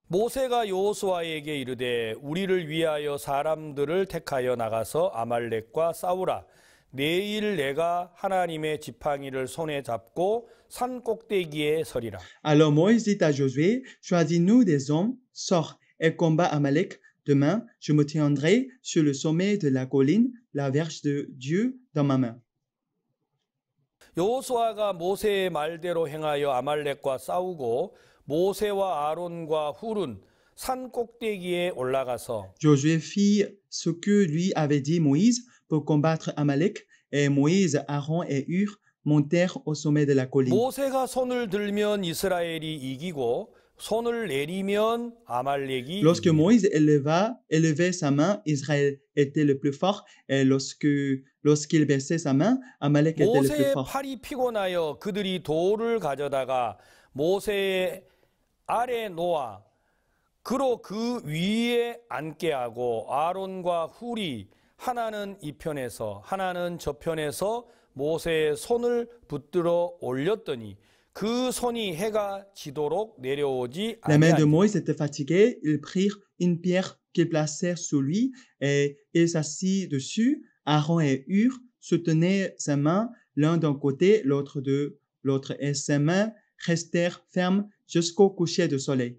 모세가 여호수아에게 이르되 우리를 위하여 사람들을 택하여 나가서 아말렉과 싸우라. 내일 내가 하나님의 지팡이를 손에 잡고 산 꼭대기에 서리라. Alors Moïse dit à Josué, choisis-nous des hommes, sors et combat Amalek. Demain, je me tiendrai sur le sommet de la colline, la verge de Dieu dans ma main. 여호수아가 모세의 말대로 행하여 아말렉과 싸우고 모세와 아론과 훌은 산 꼭대기에 올라가서 Josué fit ce que lui avait dit Moïse pour combattre Amalek, et Moïse, Aaron et Hur montèrent au sommet de la colline. 모세가 손을 들면 이스라엘이 이기고 손을 내리면 아말렉이 Lorsque 이깁니다. Moïse élevait sa main, Israël était le plus fort, et lorsqu'il baissait sa main, Amalek était le plus 모세의 fort. 팔이 피곤하여 그들이 돌을 가져다가 모세의 아래 놓아 그로 그 위에 앉게 하고 아론과 훌이 하나는 이 편에서 하나는 저 편에서 모세의 손을 붙들어 올렸더니 그 손이 해가 지도록 내려오지 La main de 아니하니라. Moïse était fatiguée, ils prirent une pierre qu'ils placèrent sous lui, et il s'assit dessus. Aaron et Hur soutenaient sa main, l'un d'un côté, l'autre de l'autre, et ses mains restèrent fermes jusqu'au coucher du soleil.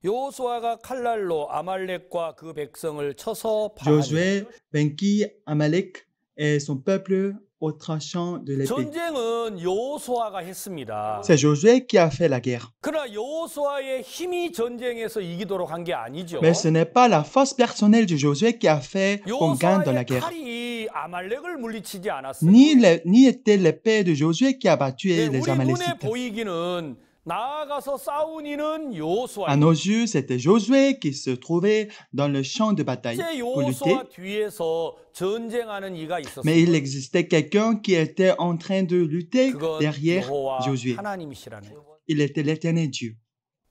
여호수아가 칼날로 아말렉과 그 백성을 쳐서 파하니라. Josué vainquit Amalek et son peuple au tranchant de l'épée. 전쟁은 여호수아가 했습니다. C'est Josué qui a fait la guerre. 그러나 여호수아의 힘이 전쟁에서 이기도록 한 게 아니죠. Mais ce n'est pas la force personnelle de Josué qui a fait qu'on gagne dans la 여호수아의 guerre. 칼이 아말렉을 물리치지 Ni, 않았습니다. ni était l'épée de Josué qui a battu 네, les 우리 눈에 Amalécites. 보이기는 나아가서 싸운 이는 À 여호수아. nos yeux, c'était Josué qui se trouvait dans le champ de bataille 이제 pour lutter. 여호수아 뒤에서 전쟁하는 이가 Mais il 있었습니다. existait quelqu'un qui était en train de lutter 그건 derrière 여호와 Josué. 하나님이시라는 거예요. Il était l'éternel Dieu.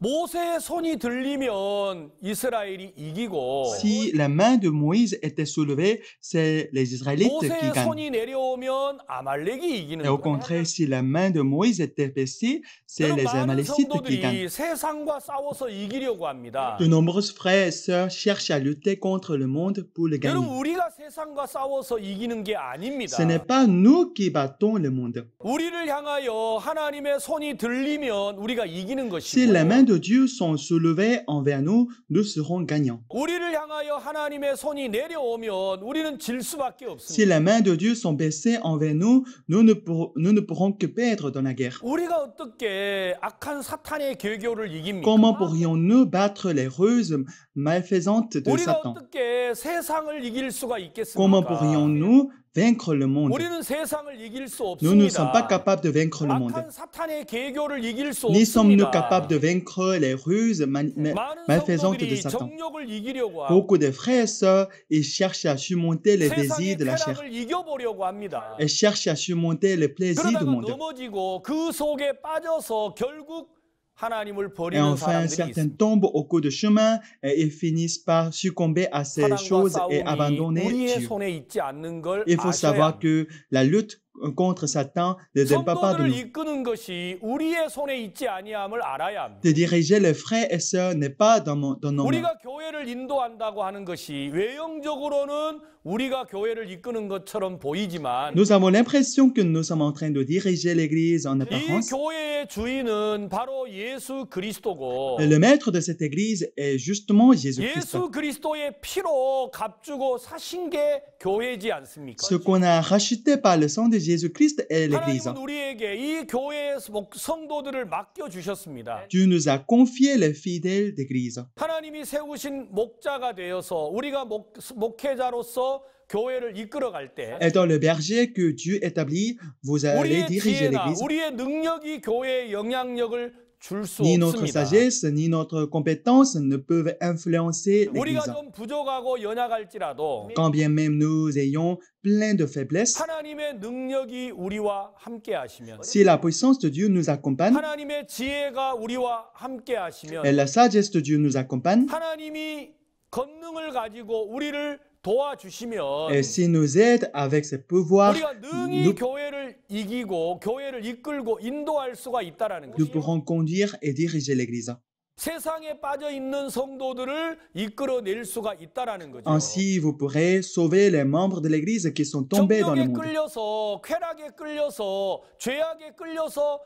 모세의 손이 들리면 이스라엘이 이기고 Si la main de Moïse était soulevée, c'est les Israélites qui 모세의 gagnent. 손이 내려오면 아말렉이 이기는 Et au 거예요. contraire, si la main de Moïse était baissée, c'est 여러분, les 많은 Amalécites qui gagnent. 성도들이 세상과 싸워서 이기려고 합니다. De nombreux frères et sœurs cherchent à lutter contre le monde pour le 여러분, gagner. 우리가 세상과 싸워서 이기는 게 아닙니다. Ce n'est pas nous qui battons le monde. 우리를 향하여 하나님의 손이 들리면 우리가 이기는 Si les mains 것이고 de Dieu sont soulevées envers nous, nous serons gagnants. 우리를 향하여 하나님의 손이 내려오면 우리는 질 수밖에 Si 없습니다. les mains de Dieu sont baissées envers nous, nous ne pourrons que perdre dans la guerre. 우리가 어떻게 악한 사탄의 계교를 이깁니까? Comment pourrions-nous battre les ruses malfaisantes de 우리가 Satan? 어떻게 세상을 이길 수가 Comment 있겠습니까? pourrions-nous vaincre le monde? 우리는 세상을 이길 수 Nous ne sommes pas 없습니다. capables de vaincre le monde. 악한 사탄의 계교를 이길 수 Ni sommes-nous 없습니다. capables de vaincre les ruses 많은 malfaisantes de 성도들이 Satan. 정욕을 이기려고 하고 Beaucoup de frères et sœurs, ils cherchent à surmonter les 세상의 désirs de la chair. 쾌락을 이겨보려고 합니다. Ils cherchent à surmonter les plaisirs du 그러다가 monde. 넘어지고 그 속에 빠져서 결국 하나님을 Et 버리는 enfin, 사람들이 certains 있습니다. tombent au cours du chemin et ils finissent par succomber à ces 사단과 choses et 싸움이 abandonner 우리의 Dieu. 손에 있지 않는 걸 Il faut 아셔야 savoir 합니다. que la lutte contre Satan ne dépend pas de 성도들을 nous. 이끄는 것이 우리의 손에 있지 아니함을 알아야 합니다. De diriger les frères et sœurs n'est pas dans nos mains. 우리가 교회를 인도한다고 하는 것이 외형적으로는 우리가 교회를 이끄는 것처럼 보이지만 Nous avons l'impression que nous sommes en train de diriger l'Église en 이 apparence. 교회의 주인은 바로 예수 그리스도고 Le maître de cette Église est justement Jésus-Christ. 예수 그리스도의 피로 값주고 사신 게 교회지 않습니까? Ce qu'on a racheté par le sang de Jésus-Christ est l'Église. 하나님은 우리에게 이 교회의 성도들을 맡겨 주셨습니다. Dieu nous a confié les fidèles d'Église. 하나님이 세우신 목자가 되어서 우리가 목회자로서 교회를 이끌어갈 때 Étant le berger que Dieu établit, vous allez 우리의 diriger 지혜나 l'Église. 우리의 능력이 교회에 영향력을 줄 수 Ni notre 없습니다. sagesse, ni notre compétence ne peuvent influencer 우리가 l'Église. 좀 부족하고 연약할지라도 Quand bien même nous ayons plein de faiblesses, 하나님의 능력이 우리와 함께 하시면 si la puissance de Dieu nous accompagne 하나님의 지혜가 우리와 함께 et 하시면 la sagesse de Dieu nous accompagne, 하나님이 권능을 가지고 우리를 도와주시면 Et s'il nous aide avec ses pouvoirs, 우리가 능히 nous, 교회를 이기고 교회를 이끌고 인도할 수가 있다라는 nous 것이에요. pourrons conduire et diriger l'Église. 세상에 빠져 있는 성도들을 이끌어낼 수가 있다라는 거죠. Ainsi, vous pourrez sauver les membres de l'Église qui sont tombés dans le 정욕에 monde. 끌려서 쾌락에 끌려서 죄악에 끌려서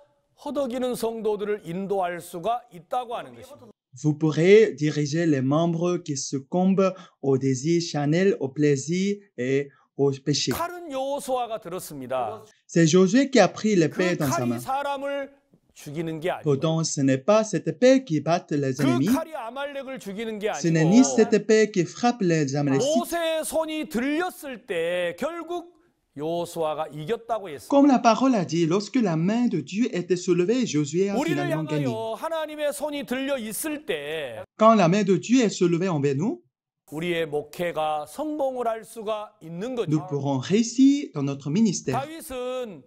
허덕이는 성도들을 인도할 수가 있다고 하는 것입니다. Vous pourrez diriger les membres qui succombent aux désirs charnels, au plaisir et au péché. 칼은 여호수아가 들었습니다. C'est Josué qui a pris l'épée 그 dans sa 칼이 main. 사람을 죽이는 게 아니고 Pourtant, ce n'est pas cette épée qui bat les 그 ennemis. 칼이 아말렉을 죽이는 게 Ce n'est ni 아니고 cette épée qui frappe les Amalécites. 모세의 손이 들렸을 때 결국 여호수아가 이겼다고 했습니다. Comme la parole a dit, lorsque la main de Dieu était soulevée, Josué a 우리를 finalement gagné. 향하여 하나님의 손이 들려 있을 때 Quand la main de Dieu est soulevée envers nous, 우리의 목회가 성공을 할 수가 있는 nous 거죠. pourrons réussir dans notre ministère. 다윗은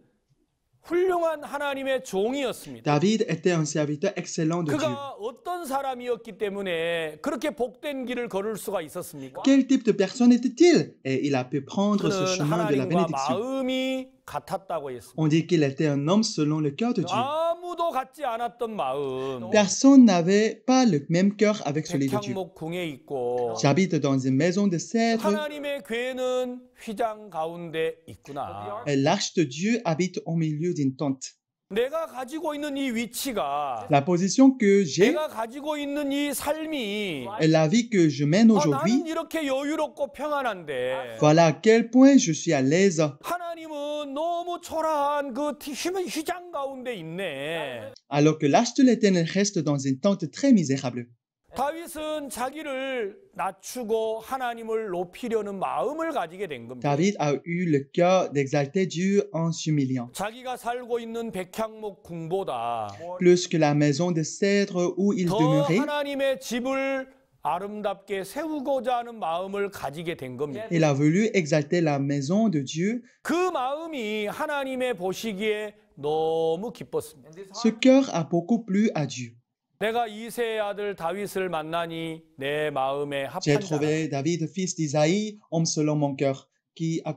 훌륭한 하나님의 종이었습니다. David était un serviteur excellent de Dieu. 그가 어떤 사람이었기 때문에 그렇게 복된 길을 걸을 수가 있었습니까? Quel type de personne était-il? Et il a pu prendre ce 그는 chemin de la 하나님과 bénédiction. 마음이 같았다고 했습니다. On dit qu'il était un homme selon le cœur de Dieu. 아무도 같지 않았던 마음. Personne n'avait pas le même cœur avec celui de Dieu. 백향목 궁에 있고 J'habite dans une maison de cèdre 하나님의 괴는 휘장 가운데 있구나. et l'arche de Dieu habite au milieu d'une tente. 내가 가지고 있는 이 위치가 La position que j'ai 내가 가지고 있는 이 삶이 et la vie que je mène aujourd'hui, 나는 이렇게 여유롭고 평안한데 voilà à quel point je suis à l'aise. 하나님은 너무 초라한 그 휘장 가운데 있네. Alors que l'arche de l'Éternel reste dans une tente très misérable. 다윗은 자기를 낮추고 하나님을 높이려는 마음을 가지게 된 겁니다. David a eu le cœur d'exalter Dieu en s'humiliant. 자기가 살고 있는 백향목 궁보다 Plus que la maison de cèdre où il 더 demeurait, 하나님의 집을 아름답게 세우고자 하는 마음을 가지게 된 겁니다. il a voulu exalter la maison de Dieu. 그 마음이 하나님의 보시기에 너무 기뻤습니다. Ce cœur a beaucoup plu à Dieu. 내가 이새의 아들 다윗을 만나니 내 마음에 J'ai 합한 자라. trouvé David, fils d'Isaïe, homme selon mon cœur, qui 그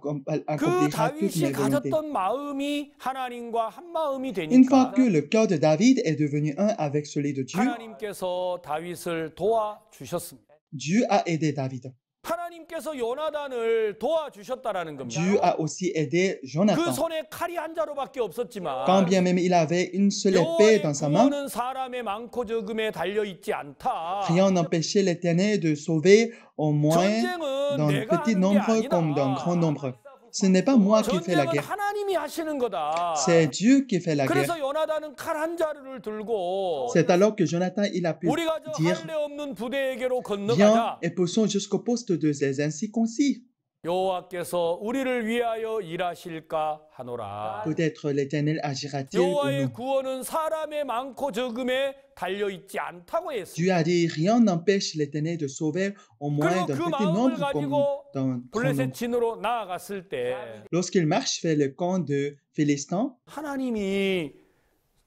accomplira toutes 다윗이 mes volontés. 가졌던 마음이 하나님과 한 마음이 Une fois 되니까 que le cœur de David est devenu un avec celui de Dieu, 하나님께서 다윗을 도와주셨습니다. Dieu a aidé David. 하나님께서 요나단을 도와주셨다라는 겁니다. Dieu a aussi aidé 그 Jonathan. 손에 칼이 한 자루밖에 없었지만 Quand bien même il avait une seule épée 여호와의 dans sa main, 구원은 사람의 많고 적음에 달려 있지 않다. rien n'empêchait l'Éternel de sauver au moins 전쟁은 d'un 내가 petit 하는 게 nombre comme d'un grand 아니다. nombre. Ce n'est pas moi qui fais la 전쟁은 guerre, 하나님이 하시는 거다. c'est Dieu qui fait la guerre. 그래서 요나단은 칼 한 자루를 들고 C'est alors que Jonathan il a pu 우리가 저 dire 할례 없는 부대에게로 viens 건너가자. et poussons jusqu'au poste de ces incirconcis. 여호와께서 우리를 위하여 일하실까 하노라. Peut-être l'Éternel agira-t-il ou 여호와의 non. 구원은 사람의 많고 적음에 달려 있지 않다고 했습니다. Dieu a dit rien n'empêche l'Éternel de sauver au moins 그리고 d'un 그 petit 마음을 nombre comme 가지고 d'un grand 블레셋 nombre. 진으로 나아갔을 때 Lorsqu'il marche vers le camp de Philistins, 하나님이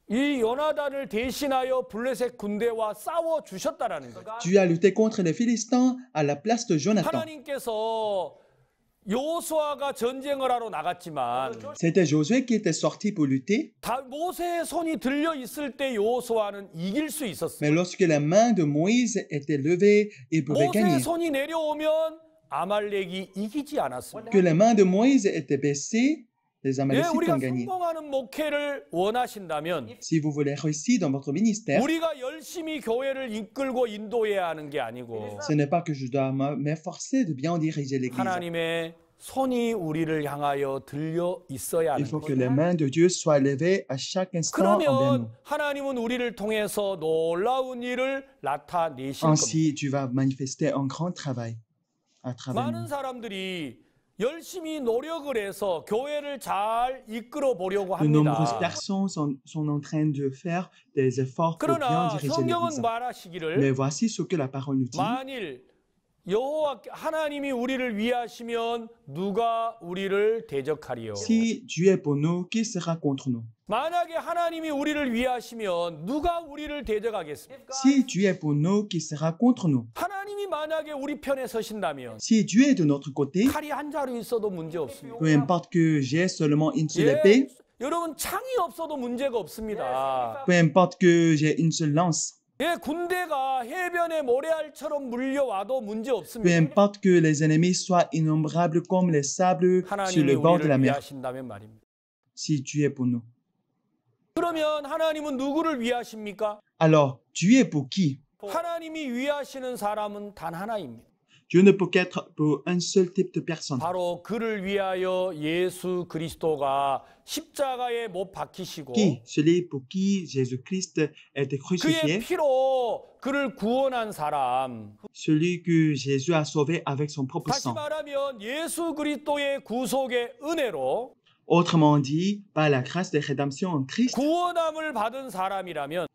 이 요나단을 대신하여 블레셋 군대와 싸워 주셨다라는 거죠. Dieu a lutté contre les Philistins à la place de Jonathan. 하나님께서 여호수아가 전쟁을 하러 나갔지만 C'était Josué qui était sorti pour lutter, 모세의 손이 들려 있을 때 여호수아는 이길 수 있었어요. mais lorsque les mains de Moïse étaient levées, il pouvait gagner. 모세의 손이 내려오면 아말렉이 이기지 않았습니다. Que les mains de Moïse étaient baissées, les 네, Amalécites 우리가 ont gagné. 성공하는 목회를 원하신다면 Si vous voulez réussir dans votre ministère, 우리가 열심히 교회를 이끌고 인도해야 하는 게 아니고 ce n'est pas que je dois m'efforcer de bien diriger l'Église. 하나님의 손이 우리를 향하여 들려 있어야 Il 하는 faut que 거예요. les mains de Dieu soient levées à chaque instant envers nous. 그러면 하나님은 우리를 통해서 놀라운 일을 나타내실 겁니다. Ainsi, tu vas manifester un grand travail à travers 많은 nous. 사람들이 열심히 노력을 해서 교회를 잘 이끌어 보려고 De nombreuses 합니다. personnes sont en train de faire des efforts pour bien 그러나 diriger 성경은 l'Église. Mais 말하시기를 voici ce que la parole nous dit. 만일 여호와 하나님이 우리를 위하시면 누가 우리를 대적하리요? Si Dieu est pour nous, qui sera contre nous? 만약에 하나님이 우리를 위하시면 누가 우리를 대적하겠습니까? Si Dieu est pour nous, qui sera contre nous? 하나님이 만약에 우리 편에 서신다면 Si Dieu est de notre côté, 칼이 한 자루 있어도 문제 없습니다. peu importe que j'ai seulement une seule 예, épée, 여러분 창이 없어도 문제가 없습니다. peu importe que j'ai une seule lance, 예, 군대가 해변에 모래알처럼 물려와도 문제 peu 없습니다. importe que les ennemis soient innombrables comme les sables sur 하나님이 le bord de la 우리를 mer, 위하신다면 말입니다. si Dieu est pour nous. 그러면 하나님은 누구를 위하십니까? Alors, Dieu est pour qui? 하나님이 위하시는 사람은 단 하나입니다. Dieu ne peut qu'être pour un seul type de personne. 바로 그를 위하여 예수 그리스도가 십자가에 못 박히시고 Qui? Celui pour qui Jésus-Christ a été 그의 crucifié, 피로 그를 구원한 사람. celui que Jésus a sauvé avec son propre 다시 sang. 말하면 예수 그리스도의 구속의 은혜로 Autrement dit, par la grâce de rédemption en Christ, 구원함을 받은 사람이라면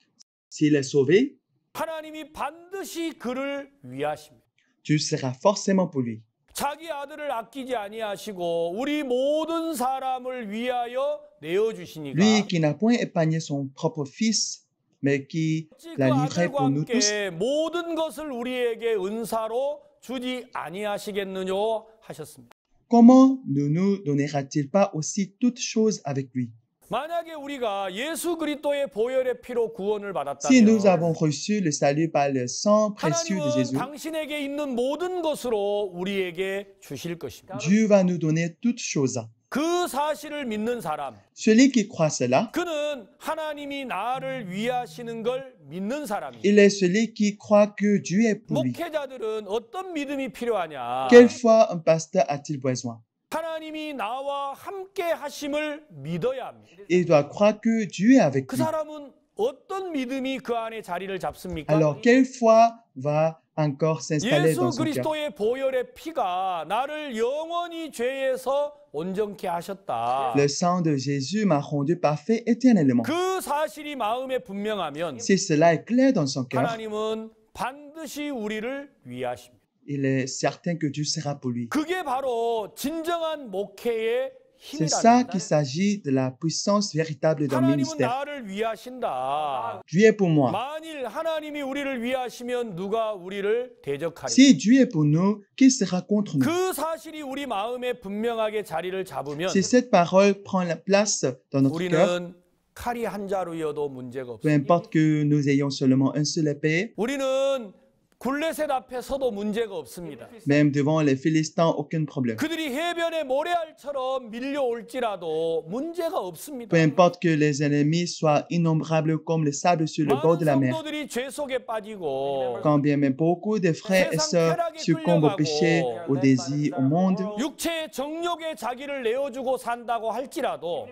s'il est sauvé, 하나님이 반드시 그를 위하십니다. Dieu sera forcément pour lui. 자기 아들을 아끼지 아니하시고 우리 모든 사람을 위하여 내어 주시니까 Lui qui n'a point épargné son propre fils, mais qui 그 l'a livré 아들과 pour nous tous, 함께 모든 것을 우리에게 은사로 주지 아니하시겠느뇨 하셨습니다. comment ne nous donnera-t-il pas aussi toutes choses avec lui? 만약에 우리가 예수 그리스도의 보혈의 피로 구원을 Si nous 받았다면 avons reçu le salut par le sang précieux de 하나님은 Jésus, 당신에게 있는 모든 것으로 우리에게 주실 것입니다. Dieu va nous donner toutes choses. 그 사실을 믿는 사람, Celui qui croit cela, 그는 하나님이 나를 위하시는 걸 믿는 사람입니다. il est celui qui croit que Dieu est pour lui. 목회자들은 어떤 믿음이 필요하냐? Quelle foi un pasteur a-t-il besoin? 하나님이 나와 함께 하심을 믿어야 합니다. Il doit croire que Dieu est avec 그 lui. 사람은 어떤 믿음이 그 안에 자리를 잡습니까? Alors, quelle foi va encore s'installer 예수 dans son cœur? 그리스도의 보혈의 피가 나를 영원히 죄에서 온전케 하셨다. Le sang de Jésus m'a rendu parfait éternellement. 그 사실이 마음에 분명하면 Si cela est clair dans son cœur, 하나님은 반드시 우리를 위하십니다. il est certain que Dieu sera pour lui. 그게 바로 진정한 목회의 C'est ça 힘이라는 qu'il s'agit de la puissance véritable d'un 하나님은 ministère. 나를 위하신다. Dieu est pour moi. 만일 하나님이 우리를 위하시면 누가 우리를 대적하리? Si Dieu est pour nous, qui sera contre nous? 그 사실이 우리 마음에 분명하게 자리를 잡으면 Si cette parole prend la place dans notre cœur, 우리는 칼이 한 자루여도 문제가 peu 없습니다. importe que nous ayons seulement un seul épée, 우리는 굴레셋 앞에 서도 문제가 없습니다. même devant les Philistins, aucun problème. 그들이 해변에 모래알처럼 밀려올지라도 문제가 없습니다. Peu importe que les ennemis soient innombrables comme les sables sur le bord de la 많은 mer. 성도들이 죄 속에 빠지고 Quand bien même beaucoup de frères et sœurs succombent au péché, au désir, au monde, 육체의 정욕에 자기를 내어주고 산다고 할지라도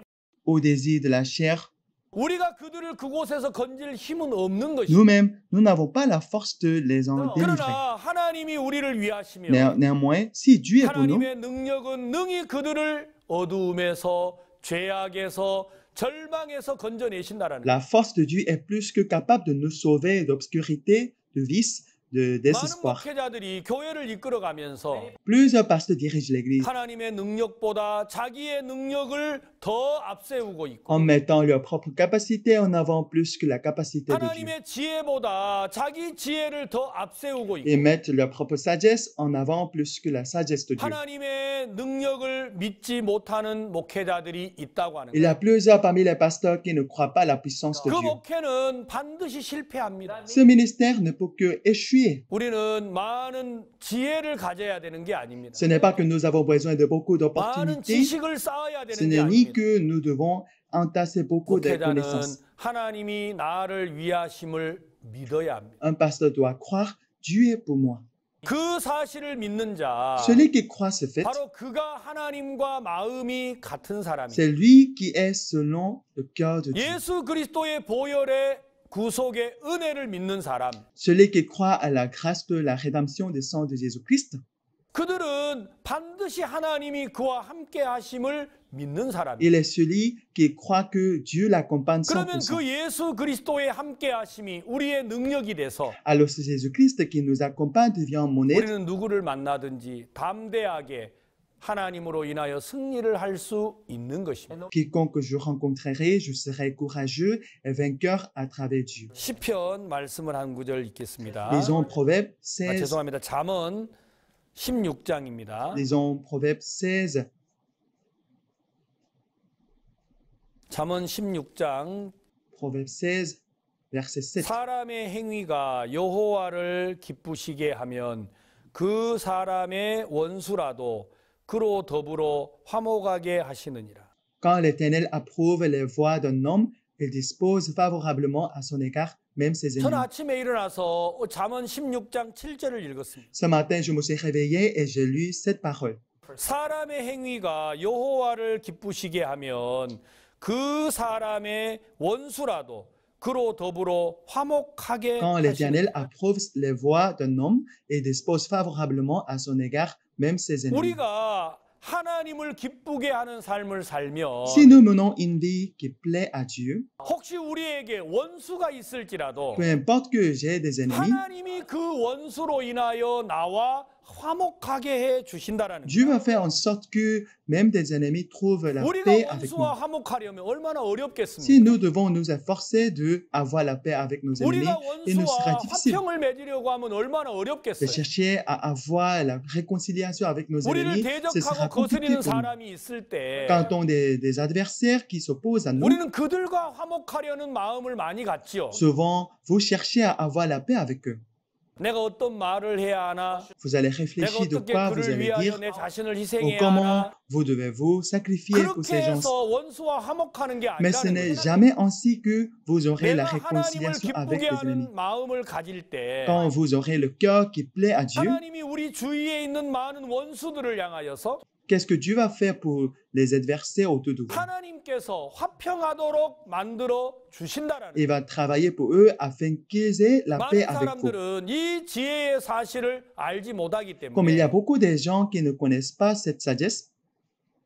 au désir de la chair, 우리가 그들을 그곳에서 건질 힘은 없는 것입니다. nous-mêmes, nous n'avons pas la force de les en délivrer. 그러나 하나님이 우리를 위하시면 Néanmoins, si Dieu est pour nous, 하나님의 능력은 능히 그들을 어두움에서 죄악에서 절망에서 건져내신다라는 la force de Dieu est plus que capable de nous sauver d'obscurité, de vice, de 많은 désespoir. 목회자들이 교회를 이끌어가면서 Plusieurs pasteurs dirigent l'Église 하나님의 능력보다 자기의 능력을 더 앞세우고 있고 en mettant leur propre capacité en avant plus que la capacité de Dieu. 하나님의 지혜보다 자기 지혜를 더 앞세우고 Et 있고 mettent leur propre sagesse en avant plus que la sagesse de Dieu. 하나님의 능력을 믿지 못하는 목회자들이 있다고 하는 Il y 거예요. a plusieurs parmi les pasteurs qui ne croient pas à la puissance de 그 Dieu. 목회는 반드시 실패합니다. Ce ministère ne peut que échouer. 우리는 많은 지혜를 가져야 되는 게 아닙니다. Ce n'est pas que nous avons besoin de beaucoup 많은 d'opportunités, 지식을 쌓아야 ce 되는 게 n'est ni 아닙니다. que nous devons entasser beaucoup de 목회자는 connaissances. 하나님이 나를 위하심을 믿어야 합니다. Un pasteur doit croire, Dieu est pour moi. 그 사실을 믿는 자 Celui qui croit ce fait, 바로 그가 하나님과 마음이 같은 사람이에요. c'est lui qui est selon le cœur de Dieu. 예수 그리스도의 보혈의 구속의 은혜를 믿는 사람 Celui qui croit à la grâce de la rédemption des sangs de Jésus-Christ, 그들은 반드시 하나님이 그와 함께 하심을 믿는 Il 사람이에요. est celui qui croit que Dieu l'accompagne 그러면 100%. 그 예수 그리스도의 함께 하심이 우리의 능력이 돼서 Alors c'est Jésus-Christ qui nous accompagne devient mon aide. 우리는 누구를 만나든지 담대하게 하나님으로 인하여 승리를 할 수 있는 것입니다. Quiconque je rencontrerai, je serai courageux et vainqueur à travers Dieu. 시편 말씀을 한 구절 읽겠습니다. Lisons Proverbe 16. 죄송합니다. 잠언 16장입니다. Lisons Proverbe 16. 잠언 16장 Proverbe 16, verset 7. 사람의 행위가 여호와를 기쁘시게 하면 그 사람의 원수라도 그로 더불어 화목하게 하시느니라. Quand l'Éternel approuve les voies d'un homme, il dispose favorablement à son égard même ses 저는 ennemis. 아침에 일어나서 잠언 16장 7절을 읽었습니다. Ce matin, je me suis réveillé et j'ai lu cette parole. 사람의 행위가 여호와를 기쁘시게 하면 그 사람의 원수라도 그로 더불어 화목하게 Quand l'Éternel 하시느니라. approuve les voies d'un homme, il dispose favorablement à son égard même ses ennemis. 우리가 하나님을 기쁘게 하는 삶을 살면 Si nous menons une vie qui plaît à Dieu, 혹시 우리에게 원수가 있을지라도 peu importe que j'ai des ennemis, 하나님이 그 원수로 인하여 나와 화목하게 해 주신다라는 Dieu 거예요. va faire en sorte que même des ennemis trouvent la 우리가 paix avec nous. 원수와 화목하려면 얼마나 Si 어렵겠습니까? nous devons nous efforcer d'avoir la paix avec nos ennemis, 우리가 il nous sera 원수와 difficile 화평을 맺으려고 하면 얼마나 de 어렵겠어요? chercher à avoir la réconciliation avec nos 우리를 ennemis. Ce sera 대적하고 compliqué 거스리는 pour nous. 사람이 있을 때 Quand on a des adversaires qui s'opposent à nous, 우리는 그들과 화목하려는 마음을 많이 갖지요. souvent, vous cherchez à avoir la paix avec eux. 내가 어떤 말을 해야 하나? Vous allez 내가 réfléchir de 어떻게 quoi vous 그를 allez 위하여 dire 내 자신을 ou 희생해야 comment 하나? vous devez vous sacrifier pour 그렇게 ces gens. 해서 원수와 화목하는 게 Mais ce 아니라는 n'est 거예요. jamais ainsi que vous aurez la 내가 하나님을 réconciliation avec 기쁘게 les ennemis. 하는 마음을 가질 때 Quand vous aurez le cœur qui plaît à Dieu, 하나님이 우리 주위에 있는 많은 원수들을 향하여서 qu'est-ce que Dieu va faire pour les adversaires autour de vous? 하나님께서 화평하도록 만들어 주신다라는 Il va travailler pour eux afin qu'ils aient la paix 많은 avec vous. 사람들은 이 지혜의 사실을 알지 못하기 Comme il y 때문에 a beaucoup de gens qui ne connaissent pas cette sagesse,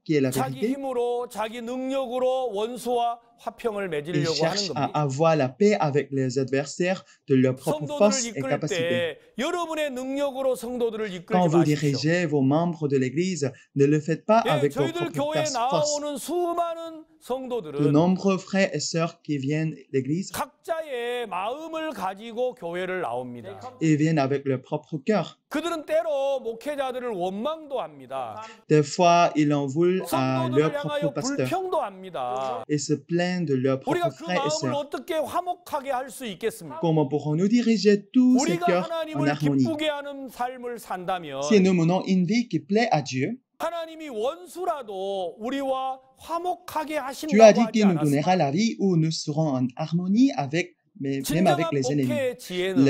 qui est la 자기 vérité, 힘으로 자기 능력으로 원수와 화평을 ils 맺으려고 하는 cherchent à 겁니다. avoir la paix avec les adversaires de leur propre force 성도들을 et 이끌 capacité. 때 여러분의 능력으로 성도들을 Quand 이끌지 vous 마십시오. dirigez vos membres de l'Église, ne le faites pas 예, avec vos 저희들 propres 교회에 forces. 나오는 수많은 De 성도들은 nombreux frères et sœurs qui viennent à l'Église, 각자의 마음을 가지고 교회를 나옵니다. ils viennent avec leur propre cœur. 그들은 때로 목회자들을 원망도 합니다. Des fois, ils en veulent à leur 성도들을 propre 향하여 pasteur. 불평도 합니다. Ils se plaignent de leurs 우리가 propres 그 frères et 마음을 sœurs. 어떻게 화목하게 할 수 있겠습니까? Comment pourrons-nous diriger tous ces 우리가 cœurs en 하나님을 harmonie? 기쁘게 하는 삶을 산다면 Si nous menons une vie qui plaît à Dieu, 하나님이 원수라도 우리와 화목하게 Dieu a 하신다고 dit 하지 qu'il nous 않았습니까? donnera la vie où nous serons en harmonie avec, même avec 진정한 les ennemis. 목회의 지혜는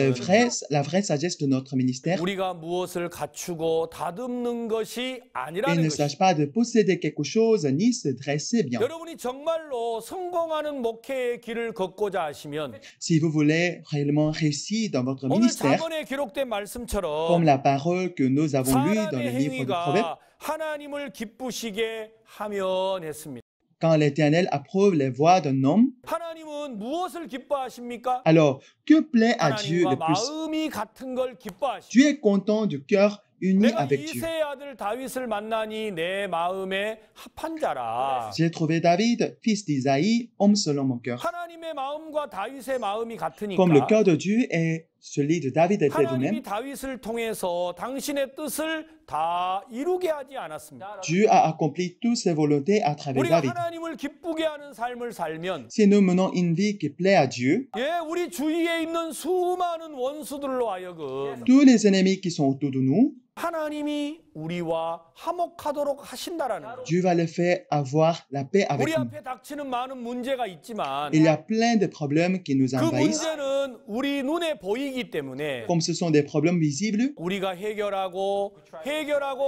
La vraie sagesse de notre ministère, 우리가 무엇을 갖추고 다듬는 것이 il 아니라는 ne 것이 s'agit pas de posséder quelque chose ni se dresser bien. 여러분이 정말로 성공하는 목회의 길을 걷고자 하시면 Si vous voulez réellement réussir dans votre 오늘 ministère, 자본에 기록된 comme 말씀처럼 la parole que nous avons lue dans le 사람의 livre de Proverbes, 행위가 하나님을 기쁘시게 하면 했습니다. quand l'Éternel approuve les voies d'un homme, 하나님은 무엇을 기뻐하십니까? alors que plaît à Dieu 하나님과 le plus? 마음이 같은 걸 기뻐하십니다. Dieu est content du cœur uni 내가 avec Dieu. 이세의 아들 다윗을 만나니 내 마음에 합한 자라. J'ai trouvé David, fils d'Isaïe, homme selon mon cœur. 하나님의 마음과 다윗의 마음이 Comme le 같으니까 cœur de Dieu est celui de David était de 하나님이 même, 다윗을 통해서 당신의 뜻을 다 이루게 하지 않았습니다. Dieu a accompli toutes ses volontés à travers 우리가 David. 하나님을 기쁘게 하는 삶을 살면 Si nous menons une vie qui plaît à Dieu, 예, 우리 주위에 있는 수많은 원수들로 하여금 tous les ennemis qui sont autour de nous, 하나님이 우리와 화목하도록 하신다라는 거예요. Dieu va les faire avoir la paix avec 우리 nous. 앞에 닥치는 많은 문제가 있지만 Il y a plein de problèmes qui nous 그 envahissent. 문제는 우리 눈에 보이기 때문에 Comme ce sont des problèmes visibles, 우리가 해결하고